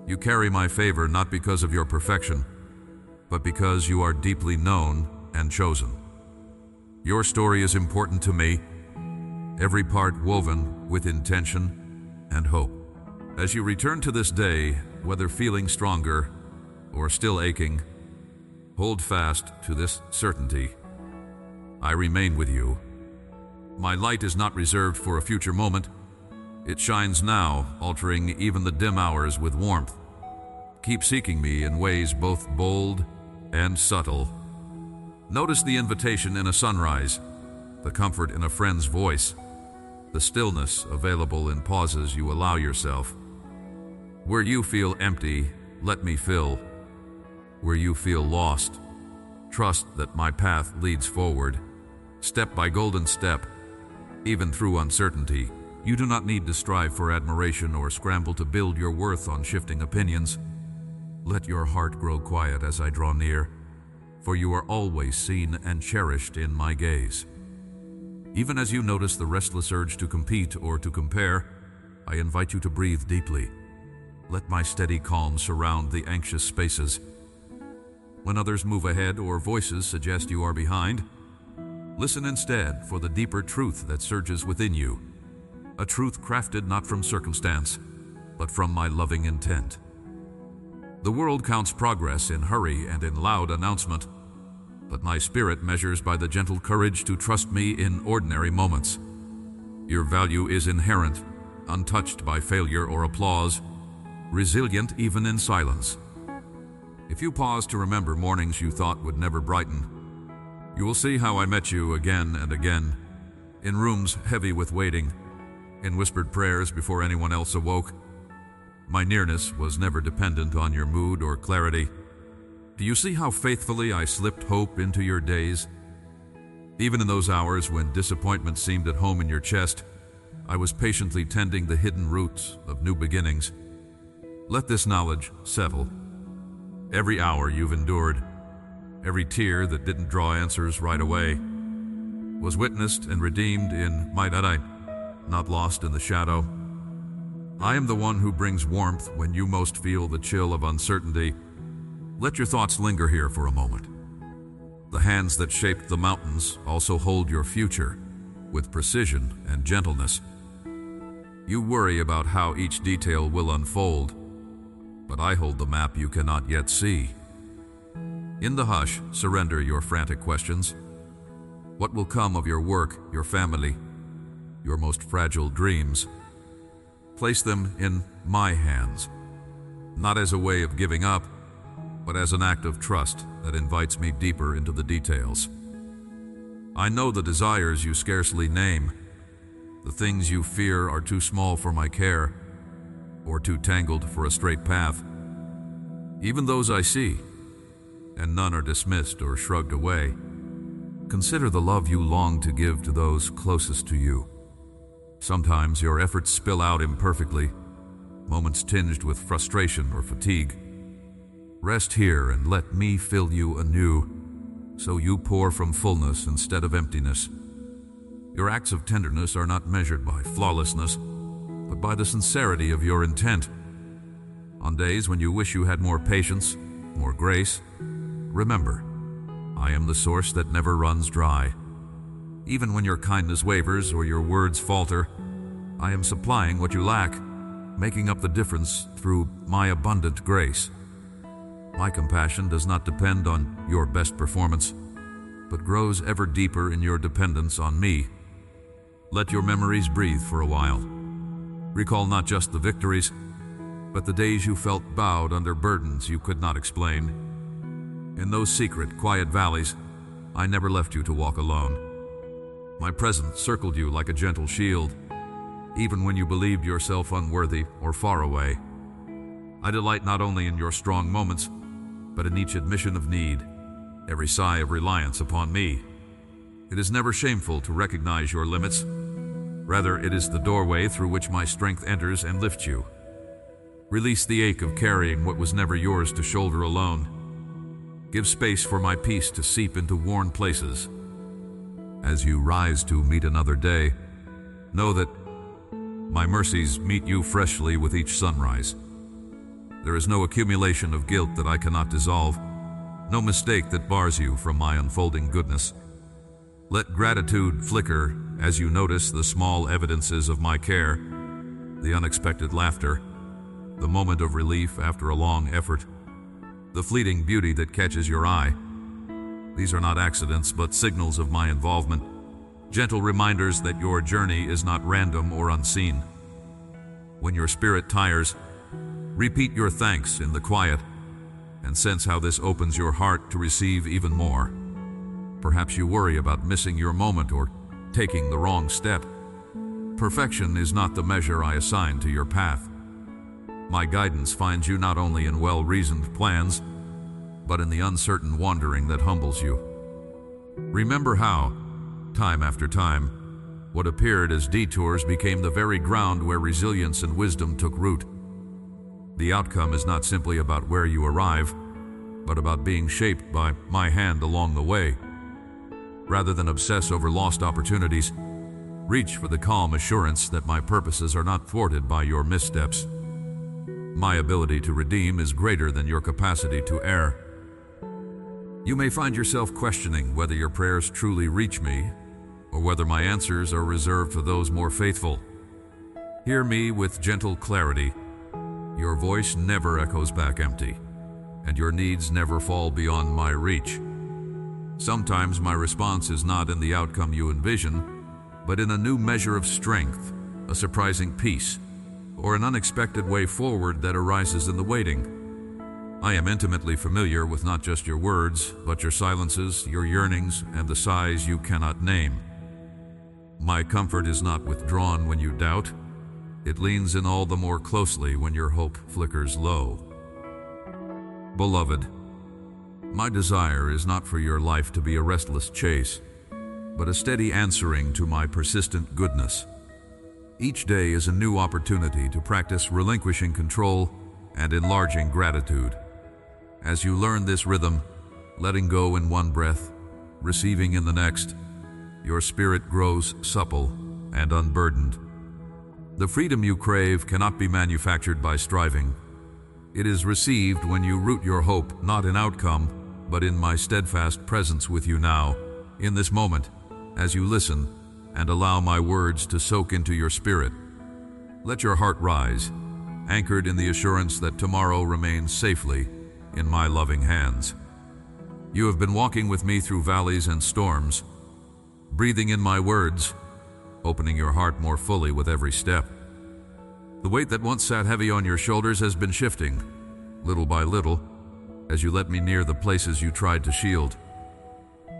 You carry my favor not because of your perfection, but because you are deeply known and chosen. Your story is important to me, every part woven with intention and hope. As you return to this day, whether feeling stronger or still aching, hold fast to this certainty: I remain with you. My light is not reserved for a future moment. It shines now, altering even the dim hours with warmth. Keep seeking me in ways both bold and subtle. Notice the invitation in a sunrise, the comfort in a friend's voice, the stillness available in pauses you allow yourself. Where you feel empty, let me fill. Where you feel lost, trust that my path leads forward, step by golden step. Even through uncertainty, you do not need to strive for admiration or scramble to build your worth on shifting opinions. Let your heart grow quiet as I draw near, for you are always seen and cherished in my gaze. Even as you notice the restless urge to compete or to compare, I invite you to breathe deeply. Let my steady calm surround the anxious spaces. When others move ahead or voices suggest you are behind, listen instead for the deeper truth that surges within you, a truth crafted not from circumstance, but from my loving intent. The world counts progress in hurry and in loud announcement, but my spirit measures by the gentle courage to trust me in ordinary moments. Your value is inherent, untouched by failure or applause, resilient even in silence. If you pause to remember mornings you thought would never brighten, you will see how I met you again and again, in rooms heavy with waiting, in whispered prayers before anyone else awoke. My nearness was never dependent on your mood or clarity. Do you see how faithfully I slipped hope into your days? Even in those hours when disappointment seemed at home in your chest, I was patiently tending the hidden roots of new beginnings. Let this knowledge settle. Every hour you've endured, every tear that didn't draw answers right away, was witnessed and redeemed in my light, not lost in the shadow. I am the one who brings warmth when you most feel the chill of uncertainty, Let your thoughts linger here for a moment. The hands that shaped the mountains also hold your future, with precision and gentleness. You worry about how each detail will unfold, but I hold the map you cannot yet see. In the hush, surrender your frantic questions. What will come of your work, your family, your most fragile dreams? Place them in my hands, not as a way of giving up, but as an act of trust that invites me deeper into the details. I know the desires you scarcely name. The things you fear are too small for my care, or too tangled for a straight path. Even those I see, and none are dismissed or shrugged away. Consider the love you long to give to those closest to you. Sometimes your efforts spill out imperfectly, moments tinged with frustration or fatigue. Rest here and let me fill you anew, so you pour from fullness instead of emptiness. Your acts of tenderness are not measured by flawlessness, but by the sincerity of your intent. On days when you wish you had more patience, more grace, remember, I am the source that never runs dry. Even when your kindness wavers or your words falter, I am supplying what you lack, making up the difference through my abundant grace. My compassion does not depend on your best performance, but grows ever deeper in your dependence on me. Let your memories breathe for a while. Recall not just the victories, but the days you felt bowed under burdens you could not explain. In those secret, quiet valleys, I never left you to walk alone. My presence circled you like a gentle shield, even when you believed yourself unworthy or far away. I delight not only in your strong moments, but in each admission of need, every sigh of reliance upon me. It is never shameful to recognize your limits. Rather, it is the doorway through which my strength enters and lifts you. Release the ache of carrying what was never yours to shoulder alone. Give space for my peace to seep into worn places. As you rise to meet another day, know that my mercies meet you freshly with each sunrise. There is no accumulation of guilt that I cannot dissolve, no mistake that bars you from my unfolding goodness. Let gratitude flicker as you notice the small evidences of my care, the unexpected laughter, the moment of relief after a long effort, the fleeting beauty that catches your eye. These are not accidents, but signals of my involvement, gentle reminders that your journey is not random or unseen. When your spirit tires, repeat your thanks in the quiet and sense how this opens your heart to receive even more. Perhaps you worry about missing your moment or taking the wrong step. Perfection is not the measure I assign to your path. My guidance finds you not only in well-reasoned plans, but in the uncertain wandering that humbles you. Remember how, time after time, what appeared as detours became the very ground where resilience and wisdom took root. The outcome is not simply about where you arrive, but about being shaped by my hand along the way. Rather than obsess over lost opportunities, reach for the calm assurance that my purposes are not thwarted by your missteps. My ability to redeem is greater than your capacity to err. You may find yourself questioning whether your prayers truly reach me, or whether my answers are reserved for those more faithful. Hear me with gentle clarity. Your voice never echoes back empty, and your needs never fall beyond my reach. Sometimes my response is not in the outcome you envision, but in a new measure of strength, a surprising peace, or an unexpected way forward that arises in the waiting. I am intimately familiar with not just your words, but your silences, your yearnings, and the sighs you cannot name. My comfort is not withdrawn when you doubt. It leans in all the more closely when your hope flickers low. Beloved, my desire is not for your life to be a restless chase, but a steady answering to my persistent goodness. Each day is a new opportunity to practice relinquishing control and enlarging gratitude. As you learn this rhythm, letting go in one breath, receiving in the next, your spirit grows supple and unburdened. The freedom you crave cannot be manufactured by striving. It is received when you root your hope not in outcome, but in my steadfast presence with you now, in this moment, as you listen and allow my words to soak into your spirit. Let your heart rise, anchored in the assurance that tomorrow remains safely in my loving hands. You have been walking with me through valleys and storms, breathing in my words, opening your heart more fully with every step. The weight that once sat heavy on your shoulders has been shifting, little by little, as you let me near the places you tried to shield.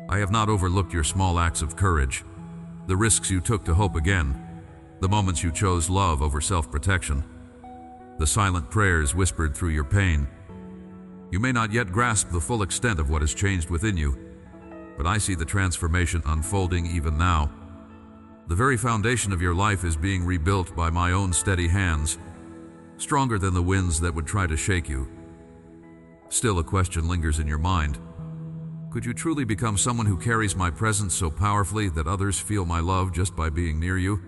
I have not overlooked your small acts of courage, the risks you took to hope again, the moments you chose love over self-protection, the silent prayers whispered through your pain. You may not yet grasp the full extent of what has changed within you, but I see the transformation unfolding even now. The very foundation of your life is being rebuilt by my own steady hands, stronger than the winds that would try to shake you. Still, a question lingers in your mind. Could you truly become someone who carries my presence so powerfully that others feel my love just by being near you?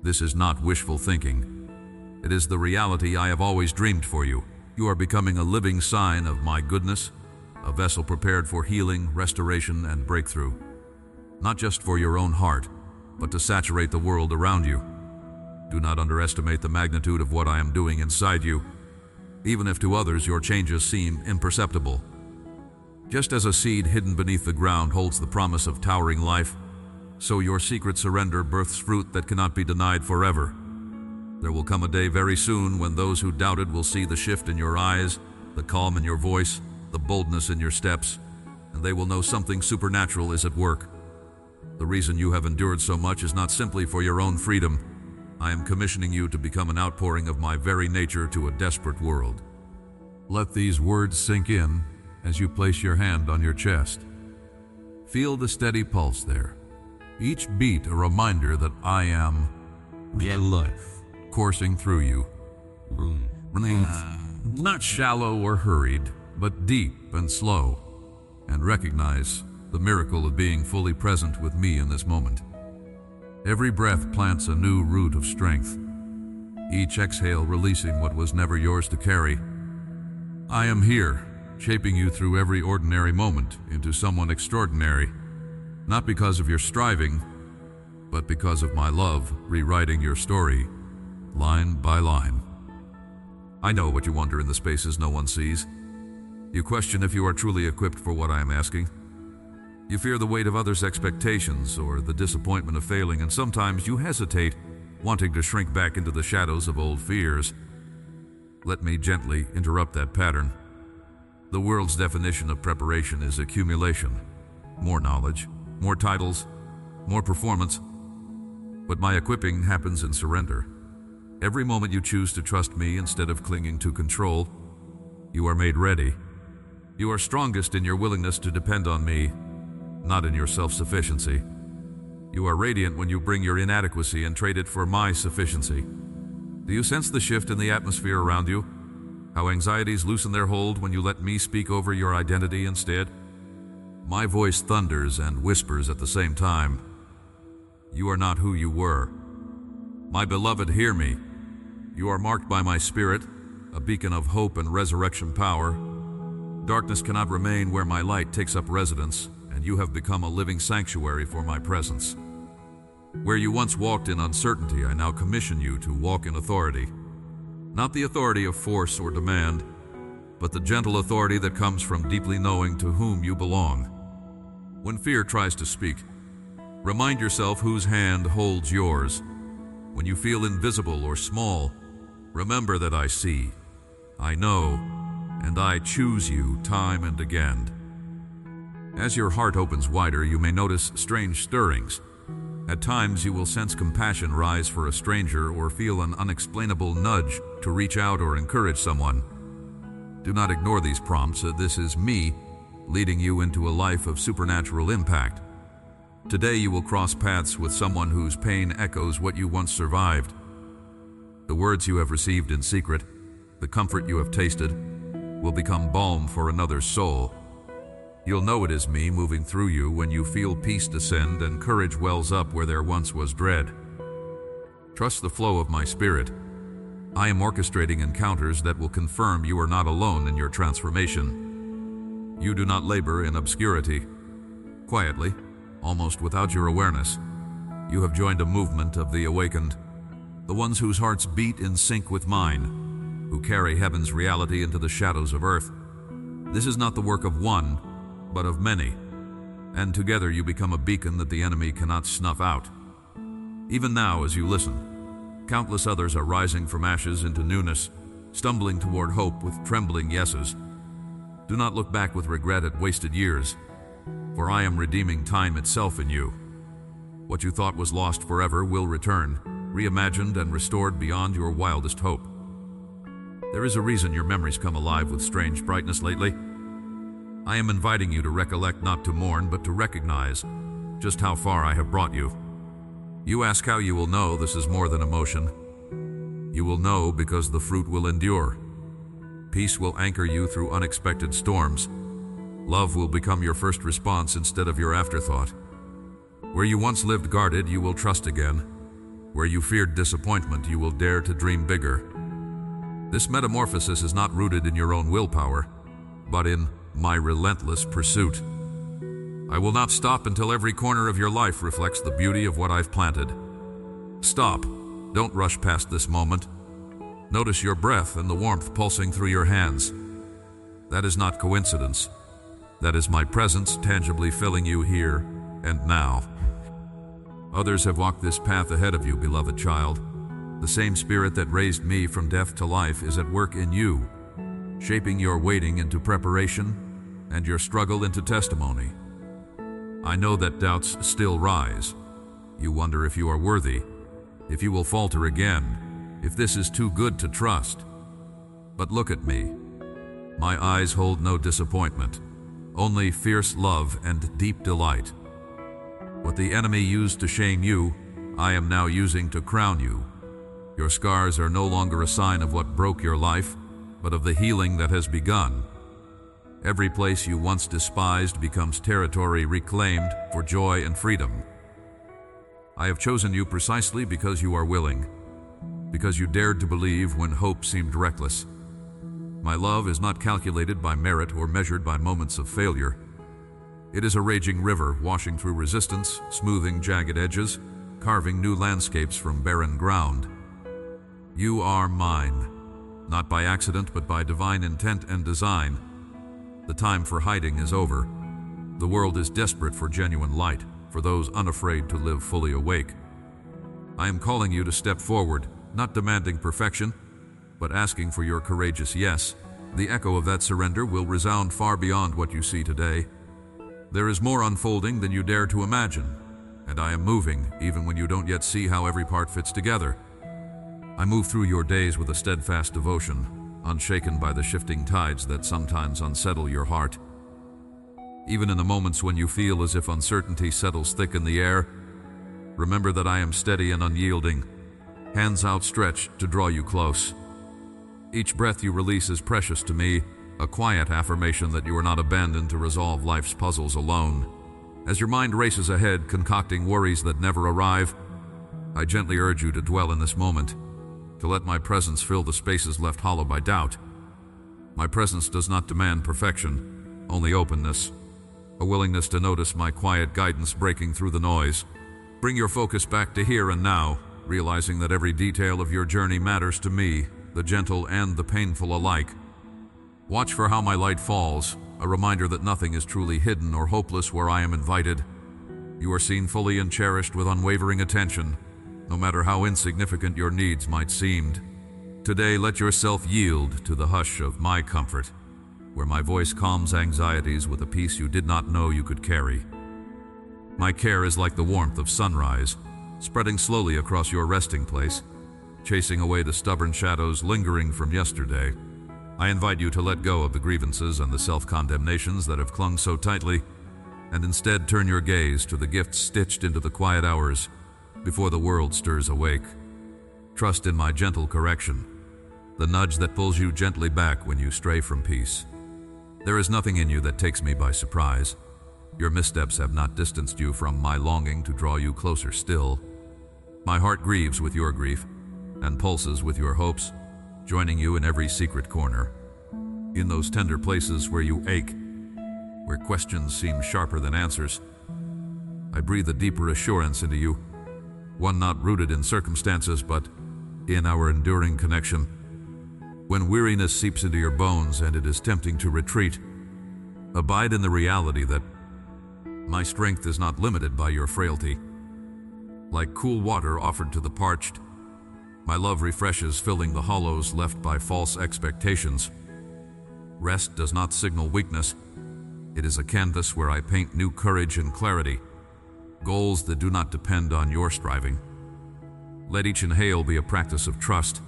This is not wishful thinking. It is the reality I have always dreamed for you. You are becoming a living sign of my goodness, a vessel prepared for healing, restoration, and breakthrough. Not just for your own heart, but to saturate the world around you. Do not underestimate the magnitude of what I am doing inside you, even if to others your changes seem imperceptible. Just as a seed hidden beneath the ground holds the promise of towering life, so your secret surrender births fruit that cannot be denied forever. There will come a day very soon when those who doubted will see the shift in your eyes, the calm in your voice, the boldness in your steps, and they will know something supernatural is at work. The reason you have endured so much is not simply for your own freedom. I am commissioning you to become an outpouring of my very nature to a desperate world. Let these words sink in as you place your hand on your chest. Feel the steady pulse there. Each beat a reminder that I am life coursing through you. Not shallow or hurried, but deep and slow, and recognize the miracle of being fully present with me in this moment. Every breath plants a new root of strength, each exhale releasing what was never yours to carry. I am here, shaping you through every ordinary moment into someone extraordinary, not because of your striving, but because of my love rewriting your story, line by line. I know what you wonder in the spaces no one sees. You question if you are truly equipped for what I am asking. You fear the weight of others' expectations or the disappointment of failing, and sometimes you hesitate, wanting to shrink back into the shadows of old fears. Let me gently interrupt that pattern. The world's definition of preparation is accumulation. More knowledge, more titles, more performance. But my equipping happens in surrender. Every moment you choose to trust me instead of clinging to control, you are made ready. You are strongest in your willingness to depend on me, not in your self-sufficiency. You are radiant when you bring your inadequacy and trade it for my sufficiency. Do you sense the shift in the atmosphere around you? How anxieties loosen their hold when you let me speak over your identity instead? My voice thunders and whispers at the same time. You are not who you were. My beloved, hear me. You are marked by my spirit, a beacon of hope and resurrection power. Darkness cannot remain where my light takes up residence, and you have become a living sanctuary for my presence. Where you once walked in uncertainty, I now commission you to walk in authority. Not the authority of force or demand, but the gentle authority that comes from deeply knowing to whom you belong. When fear tries to speak, remind yourself whose hand holds yours. When you feel invisible or small, remember that I see, I know, and I choose you time and again. As your heart opens wider, you may notice strange stirrings. At times, you will sense compassion rise for a stranger or feel an unexplainable nudge to reach out or encourage someone. Do not ignore these prompts. This is me leading you into a life of supernatural impact. Today, you will cross paths with someone whose pain echoes what you once survived. The words you have received in secret, the comfort you have tasted, will become balm for another's soul. You'll know it is me moving through you when you feel peace descend and courage wells up where there once was dread. Trust the flow of my spirit. I am orchestrating encounters that will confirm you are not alone in your transformation. You do not labor in obscurity. Quietly, almost without your awareness, you have joined a movement of the awakened, the ones whose hearts beat in sync with mine, who carry heaven's reality into the shadows of earth. This is not the work of one, but of many, and together you become a beacon that the enemy cannot snuff out. Even now, as you listen, countless others are rising from ashes into newness, stumbling toward hope with trembling yeses. Do not look back with regret at wasted years, for I am redeeming time itself in you. What you thought was lost forever will return, reimagined and restored beyond your wildest hope. There is a reason your memories come alive with strange brightness lately. I am inviting you to recollect, not to mourn, but to recognize just how far I have brought you. You ask how you will know this is more than emotion. You will know because the fruit will endure. Peace will anchor you through unexpected storms. Love will become your first response instead of your afterthought. Where you once lived guarded, you will trust again. Where you feared disappointment, you will dare to dream bigger. This metamorphosis is not rooted in your own willpower, but in my relentless pursuit. I will not stop until every corner of your life reflects the beauty of what I've planted. Stop. Don't rush past this moment. Notice your breath and the warmth pulsing through your hands. That is not coincidence. That is my presence tangibly filling you here and now. Others have walked this path ahead of you, beloved child. The same spirit that raised me from death to life is at work in you, shaping your waiting into preparation and your struggle into testimony. I know that doubts still rise. You wonder if you are worthy, if you will falter again, if this is too good to trust. But look at me. My eyes hold no disappointment, only fierce love and deep delight. What the enemy used to shame you, I am now using to crown you. Your scars are no longer a sign of what broke your life, but of the healing that has begun. Every place you once despised becomes territory reclaimed for joy and freedom. I have chosen you precisely because you are willing, because you dared to believe when hope seemed reckless. My love is not calculated by merit or measured by moments of failure. It is a raging river washing through resistance, smoothing jagged edges, carving new landscapes from barren ground. You are mine, not by accident but by divine intent and design. The time for hiding is over. The world is desperate for genuine light, for those unafraid to live fully awake. I am calling you to step forward, not demanding perfection, but asking for your courageous yes. The echo of that surrender will resound far beyond what you see today. There is more unfolding than you dare to imagine, and I am moving even when you don't yet see how every part fits together. I move through your days with a steadfast devotion, unshaken by the shifting tides that sometimes unsettle your heart. Even in the moments when you feel as if uncertainty settles thick in the air, remember that I am steady and unyielding, hands outstretched to draw you close. Each breath you release is precious to me, a quiet affirmation that you are not abandoned to resolve life's puzzles alone. As your mind races ahead, concocting worries that never arrive, I gently urge you to dwell in this moment, to let my presence fill the spaces left hollow by doubt. My presence does not demand perfection, only openness, a willingness to notice my quiet guidance breaking through the noise. Bring your focus back to here and now, realizing that every detail of your journey matters to me, the gentle and the painful alike. Watch for how my light falls, a reminder that nothing is truly hidden or hopeless where I am invited. You are seen fully and cherished with unwavering attention, no matter how insignificant your needs might seem. Today, let yourself yield to the hush of my comfort, where my voice calms anxieties with a peace you did not know you could carry. My care is like the warmth of sunrise, spreading slowly across your resting place, chasing away the stubborn shadows lingering from yesterday. I invite you to let go of the grievances and the self-condemnations that have clung so tightly, and instead turn your gaze to the gifts stitched into the quiet hours before the world stirs awake. Trust in my gentle correction, the nudge that pulls you gently back when you stray from peace. There is nothing in you that takes me by surprise. Your missteps have not distanced you from my longing to draw you closer still. My heart grieves with your grief and pulses with your hopes, joining you in every secret corner, in those tender places where you ache, where questions seem sharper than answers. I breathe a deeper assurance into you, one not rooted in circumstances but in our enduring connection. When weariness seeps into your bones and it is tempting to retreat, abide in the reality that my strength is not limited by your frailty. Like cool water offered to the parched, my love refreshes, filling the hollows left by false expectations. Rest does not signal weakness. It is a canvas where I paint new courage and clarity, goals that do not depend on your striving. Let each inhale be a practice of trust,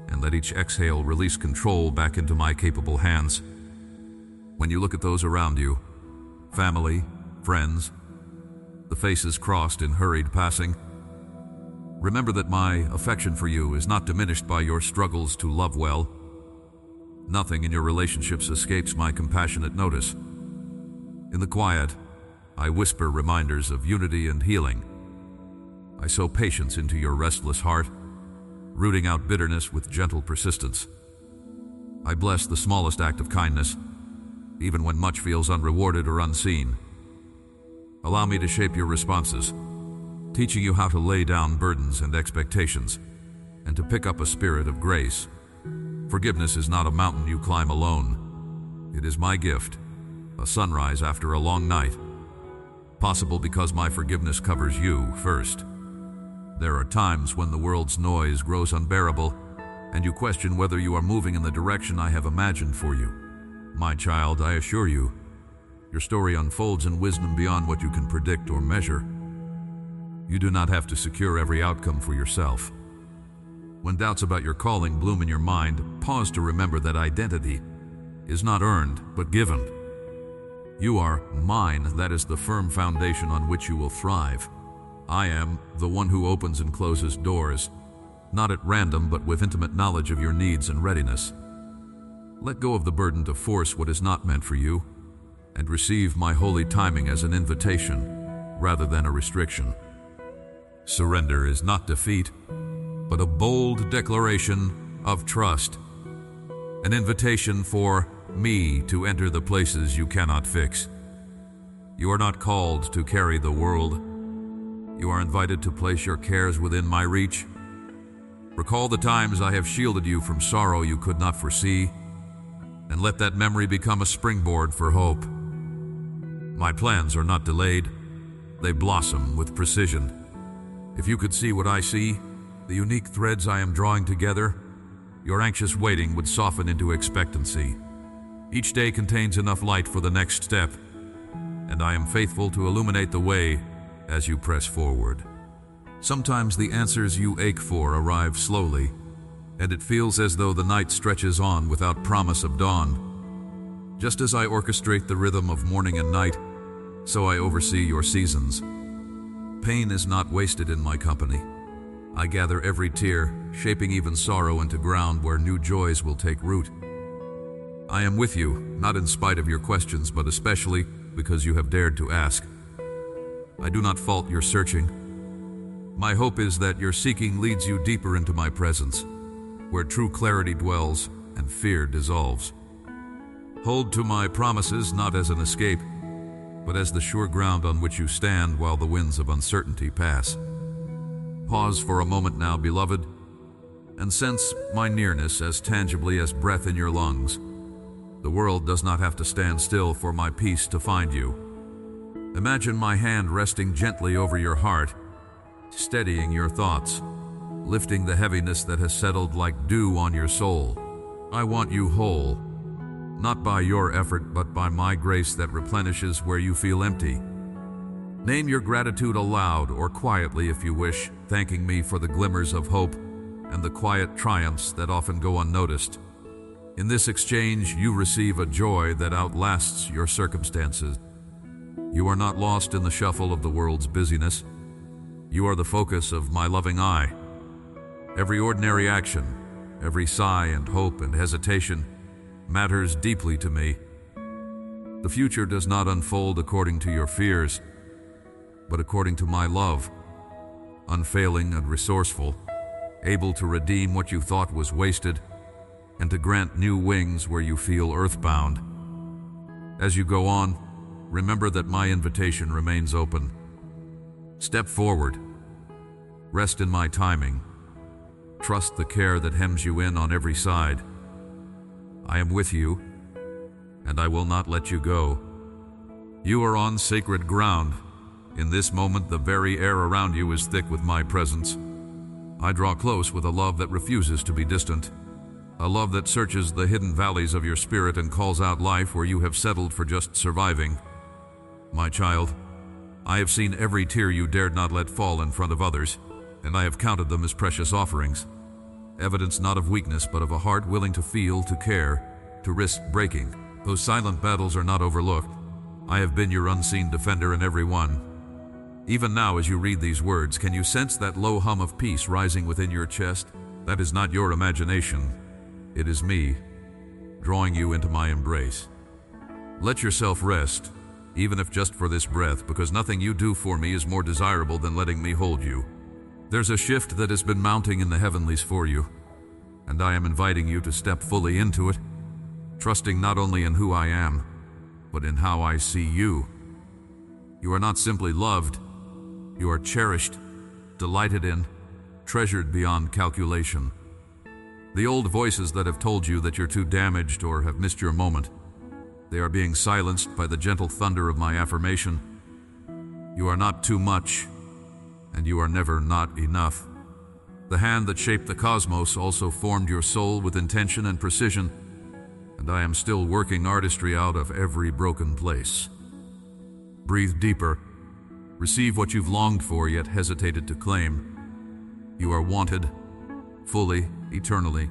and let each exhale release control back into my capable hands. When you look at those around you, family, friends, the faces crossed in hurried passing, remember that my affection for you is not diminished by your struggles to love well. Nothing in your relationships escapes my compassionate notice. In the quiet, I whisper reminders of unity and healing. I sow patience into your restless heart, rooting out bitterness with gentle persistence. I bless the smallest act of kindness, even when much feels unrewarded or unseen. Allow me to shape your responses, teaching you how to lay down burdens and expectations, and to pick up a spirit of grace. Forgiveness is not a mountain you climb alone. It is my gift, a sunrise after a long night, possible because my forgiveness covers you first. There are times when the world's noise grows unbearable, and you question whether you are moving in the direction I have imagined for you. My child, I assure you, your story unfolds in wisdom beyond what you can predict or measure. You do not have to secure every outcome for yourself. When doubts about your calling bloom in your mind, pause to remember that identity is not earned, but given. You are mine, that is the firm foundation on which you will thrive. I am the one who opens and closes doors, not at random, but with intimate knowledge of your needs and readiness. Let go of the burden to force what is not meant for you, and receive my holy timing as an invitation rather than a restriction. Surrender is not defeat, but a bold declaration of trust, an invitation for me to enter the places you cannot fix. You are not called to carry the world. You are invited to place your cares within my reach. Recall the times I have shielded you from sorrow you could not foresee, and let that memory become a springboard for hope. My plans are not delayed. They blossom with precision. If you could see what I see, the unique threads I am drawing together, your anxious waiting would soften into expectancy. Each day contains enough light for the next step, and I am faithful to illuminate the way as you press forward. Sometimes the answers you ache for arrive slowly, and it feels as though the night stretches on without promise of dawn. Just as I orchestrate the rhythm of morning and night, so I oversee your seasons. Pain is not wasted in my company. I gather every tear, shaping even sorrow into ground where new joys will take root. I am with you, not in spite of your questions, but especially because you have dared to ask. I do not fault your searching. My hope is that your seeking leads you deeper into my presence, where true clarity dwells and fear dissolves. Hold to my promises not as an escape, but as the sure ground on which you stand while the winds of uncertainty pass. Pause for a moment now, beloved, and sense my nearness as tangibly as breath in your lungs. The world does not have to stand still for my peace to find you. Imagine my hand resting gently over your heart, steadying your thoughts, lifting the heaviness that has settled like dew on your soul. I want you whole, not by your effort, but by my grace that replenishes where you feel empty. Name your gratitude aloud or quietly if you wish, thanking me for the glimmers of hope and the quiet triumphs that often go unnoticed. In this exchange, you receive a joy that outlasts your circumstances. You are not lost in the shuffle of the world's busyness. You are the focus of my loving eye. Every ordinary action, every sigh and hope and hesitation matters deeply to me. The future does not unfold according to your fears, but according to my love, unfailing and resourceful. able to redeem what you thought was wasted, and to grant new wings where you feel earthbound. As you go on, remember that my invitation remains open. Step forward. Rest in my timing. Trust the care that hems you in on every side. I am with you, and I will not let you go. You are on sacred ground. In this moment, the very air around you is thick with my presence. I draw close with a love that refuses to be distant, a love that searches the hidden valleys of your spirit and calls out life where you have settled for just surviving. My child, I have seen every tear you dared not let fall in front of others, and I have counted them as precious offerings, evidence not of weakness but of a heart willing to feel, to care, to risk breaking. Those silent battles are not overlooked. I have been your unseen defender in every one. Even now, as you read these words, can you sense that low hum of peace rising within your chest? That is not your imagination. It is me, drawing you into my embrace. Let yourself rest, even if just for this breath, because nothing you do for me is more desirable than letting me hold you. There's a shift that has been mounting in the heavenlies for you, and I am inviting you to step fully into it, trusting not only in who I am, but in how I see you. You are not simply loved. You are cherished, delighted in, treasured beyond calculation. The old voices that have told you that you're too damaged or have missed your moment, they are being silenced by the gentle thunder of my affirmation. You are not too much, and you are never not enough. The hand that shaped the cosmos also formed your soul with intention and precision, and I am still working artistry out of every broken place. Breathe deeper. Receive what you've longed for yet hesitated to claim. You are wanted, fully, eternally.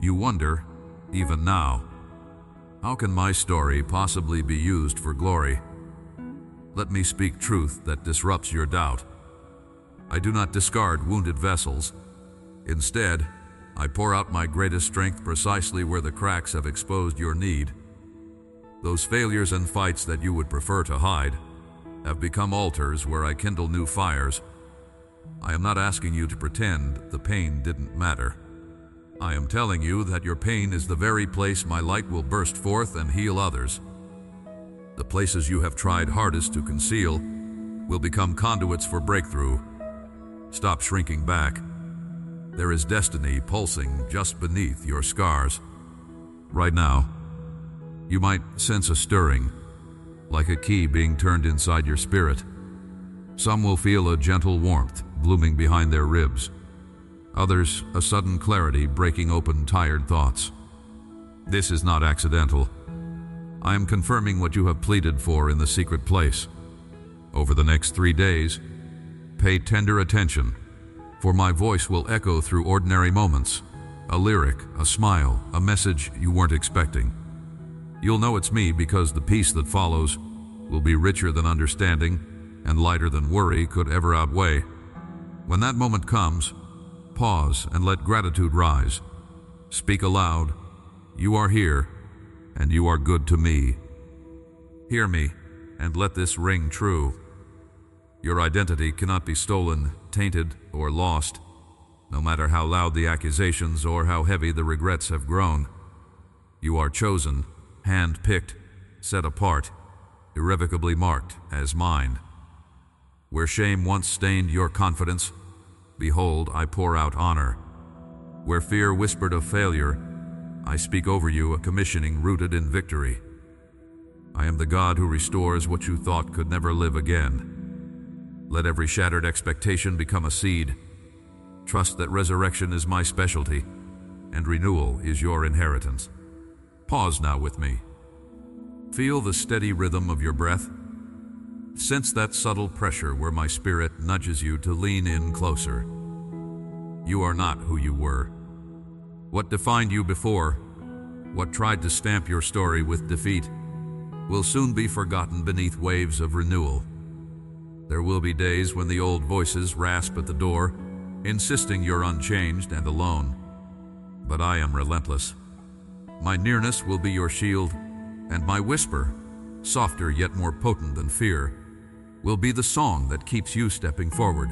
You wonder, even now, how can my story possibly be used for glory? Let me speak truth that disrupts your doubt. I do not discard wounded vessels. Instead, I pour out my greatest strength precisely where the cracks have exposed your need. Those failures and fights that you would prefer to hide have become altars where I kindle new fires. I am not asking you to pretend the pain didn't matter. I am telling you that your pain is the very place my light will burst forth and heal others. The places you have tried hardest to conceal will become conduits for breakthrough. Stop shrinking back. There is destiny pulsing just beneath your scars. Right now, you might sense a stirring, like a key being turned inside your spirit. Some will feel a gentle warmth blooming behind their ribs. Others, a sudden clarity breaking open tired thoughts. This is not accidental. I am confirming what you have pleaded for in the secret place. Over the next 3 days, pay tender attention, for my voice will echo through ordinary moments. A lyric, a smile, a message you weren't expecting. You'll know it's me because the peace that follows will be richer than understanding and lighter than worry could ever outweigh. When that moment comes, pause and let gratitude rise. Speak aloud, you are here, and you are good to me. Hear me, and let this ring true. Your identity cannot be stolen, tainted, or lost, no matter how loud the accusations or how heavy the regrets have grown. You are chosen, hand-picked, set apart, irrevocably marked as mine. Where shame once stained your confidence, behold, I pour out honor. Where fear whispered of failure, I speak over you a commissioning rooted in victory. I am the God who restores what you thought could never live again. Let every shattered expectation become a seed. Trust that resurrection is my specialty, and renewal is your inheritance. Pause now with me. Feel the steady rhythm of your breath. Sense that subtle pressure where my spirit nudges you to lean in closer. You are not who you were. What defined you before, what tried to stamp your story with defeat, will soon be forgotten beneath waves of renewal. There will be days when the old voices rasp at the door, insisting you're unchanged and alone. But I am relentless. My nearness will be your shield, and my whisper, softer yet more potent than fear, will be the song that keeps you stepping forward.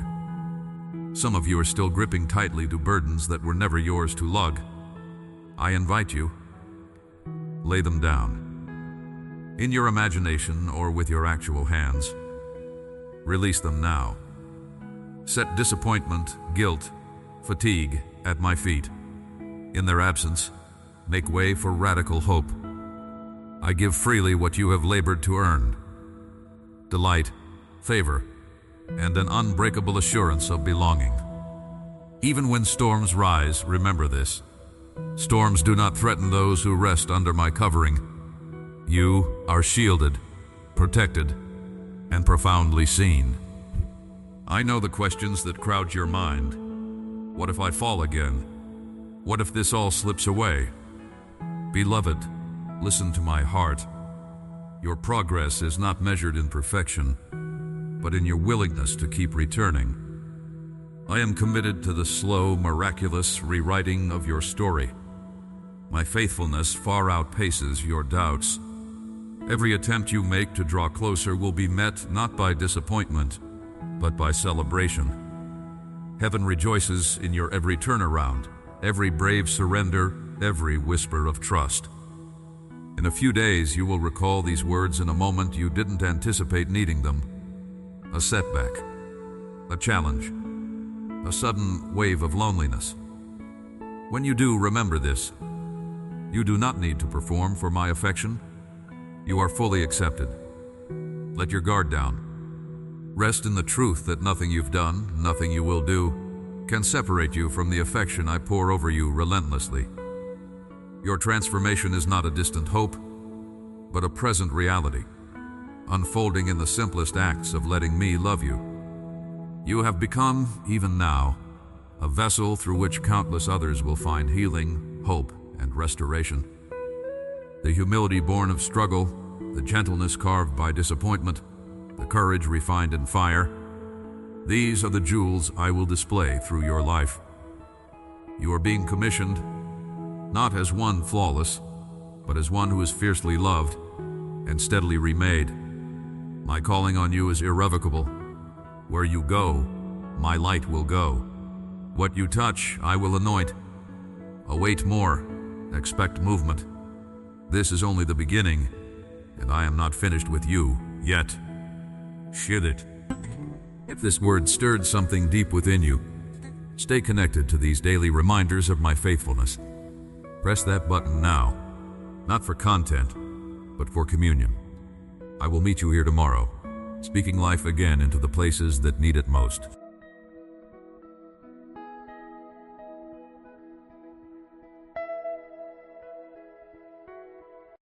Some of you are still gripping tightly to burdens that were never yours to lug. I invite you, lay them down. In your imagination or with your actual hands. Release them now. Set disappointment, guilt, fatigue at my feet. In their absence, make way for radical hope. I give freely what you have labored to earn. Delight, favor, and an unbreakable assurance of belonging. Even when storms rise, remember this. Storms do not threaten those who rest under my covering. You are shielded, protected, and profoundly seen. I know the questions that crowd your mind. What if I fall again? What if this all slips away? Beloved, listen to my heart. Your progress is not measured in perfection, but in your willingness to keep returning. I am committed to the slow, miraculous rewriting of your story. My faithfulness far outpaces your doubts. Every attempt you make to draw closer will be met not by disappointment, but by celebration. Heaven rejoices in your every turnaround, every brave surrender, every whisper of trust. In a few days, you will recall these words in a moment you didn't anticipate needing them. A setback, a challenge, a sudden wave of loneliness. When you do, remember this. You do not need to perform for my affection. You are fully accepted. Let your guard down. Rest in the truth that nothing you've done, nothing you will do, can separate you from the affection I pour over you relentlessly. Your transformation is not a distant hope, but a present reality, unfolding in the simplest acts of letting me love you. You have become, even now, a vessel through which countless others will find healing, hope, and restoration. The humility born of struggle, the gentleness carved by disappointment, the courage refined in fire, these are the jewels I will display through your life. You are being commissioned, not as one flawless, but as one who is fiercely loved and steadily remade. My calling on you is irrevocable. Where you go, my light will go. What you touch, I will anoint. Await more, expect movement. This is only the beginning, and I am not finished with you yet. Shit it. If this word stirred something deep within you, stay connected to these daily reminders of my faithfulness. Press that button now, not for content, but for communion. I will meet you here tomorrow, speaking life again into the places that need it most.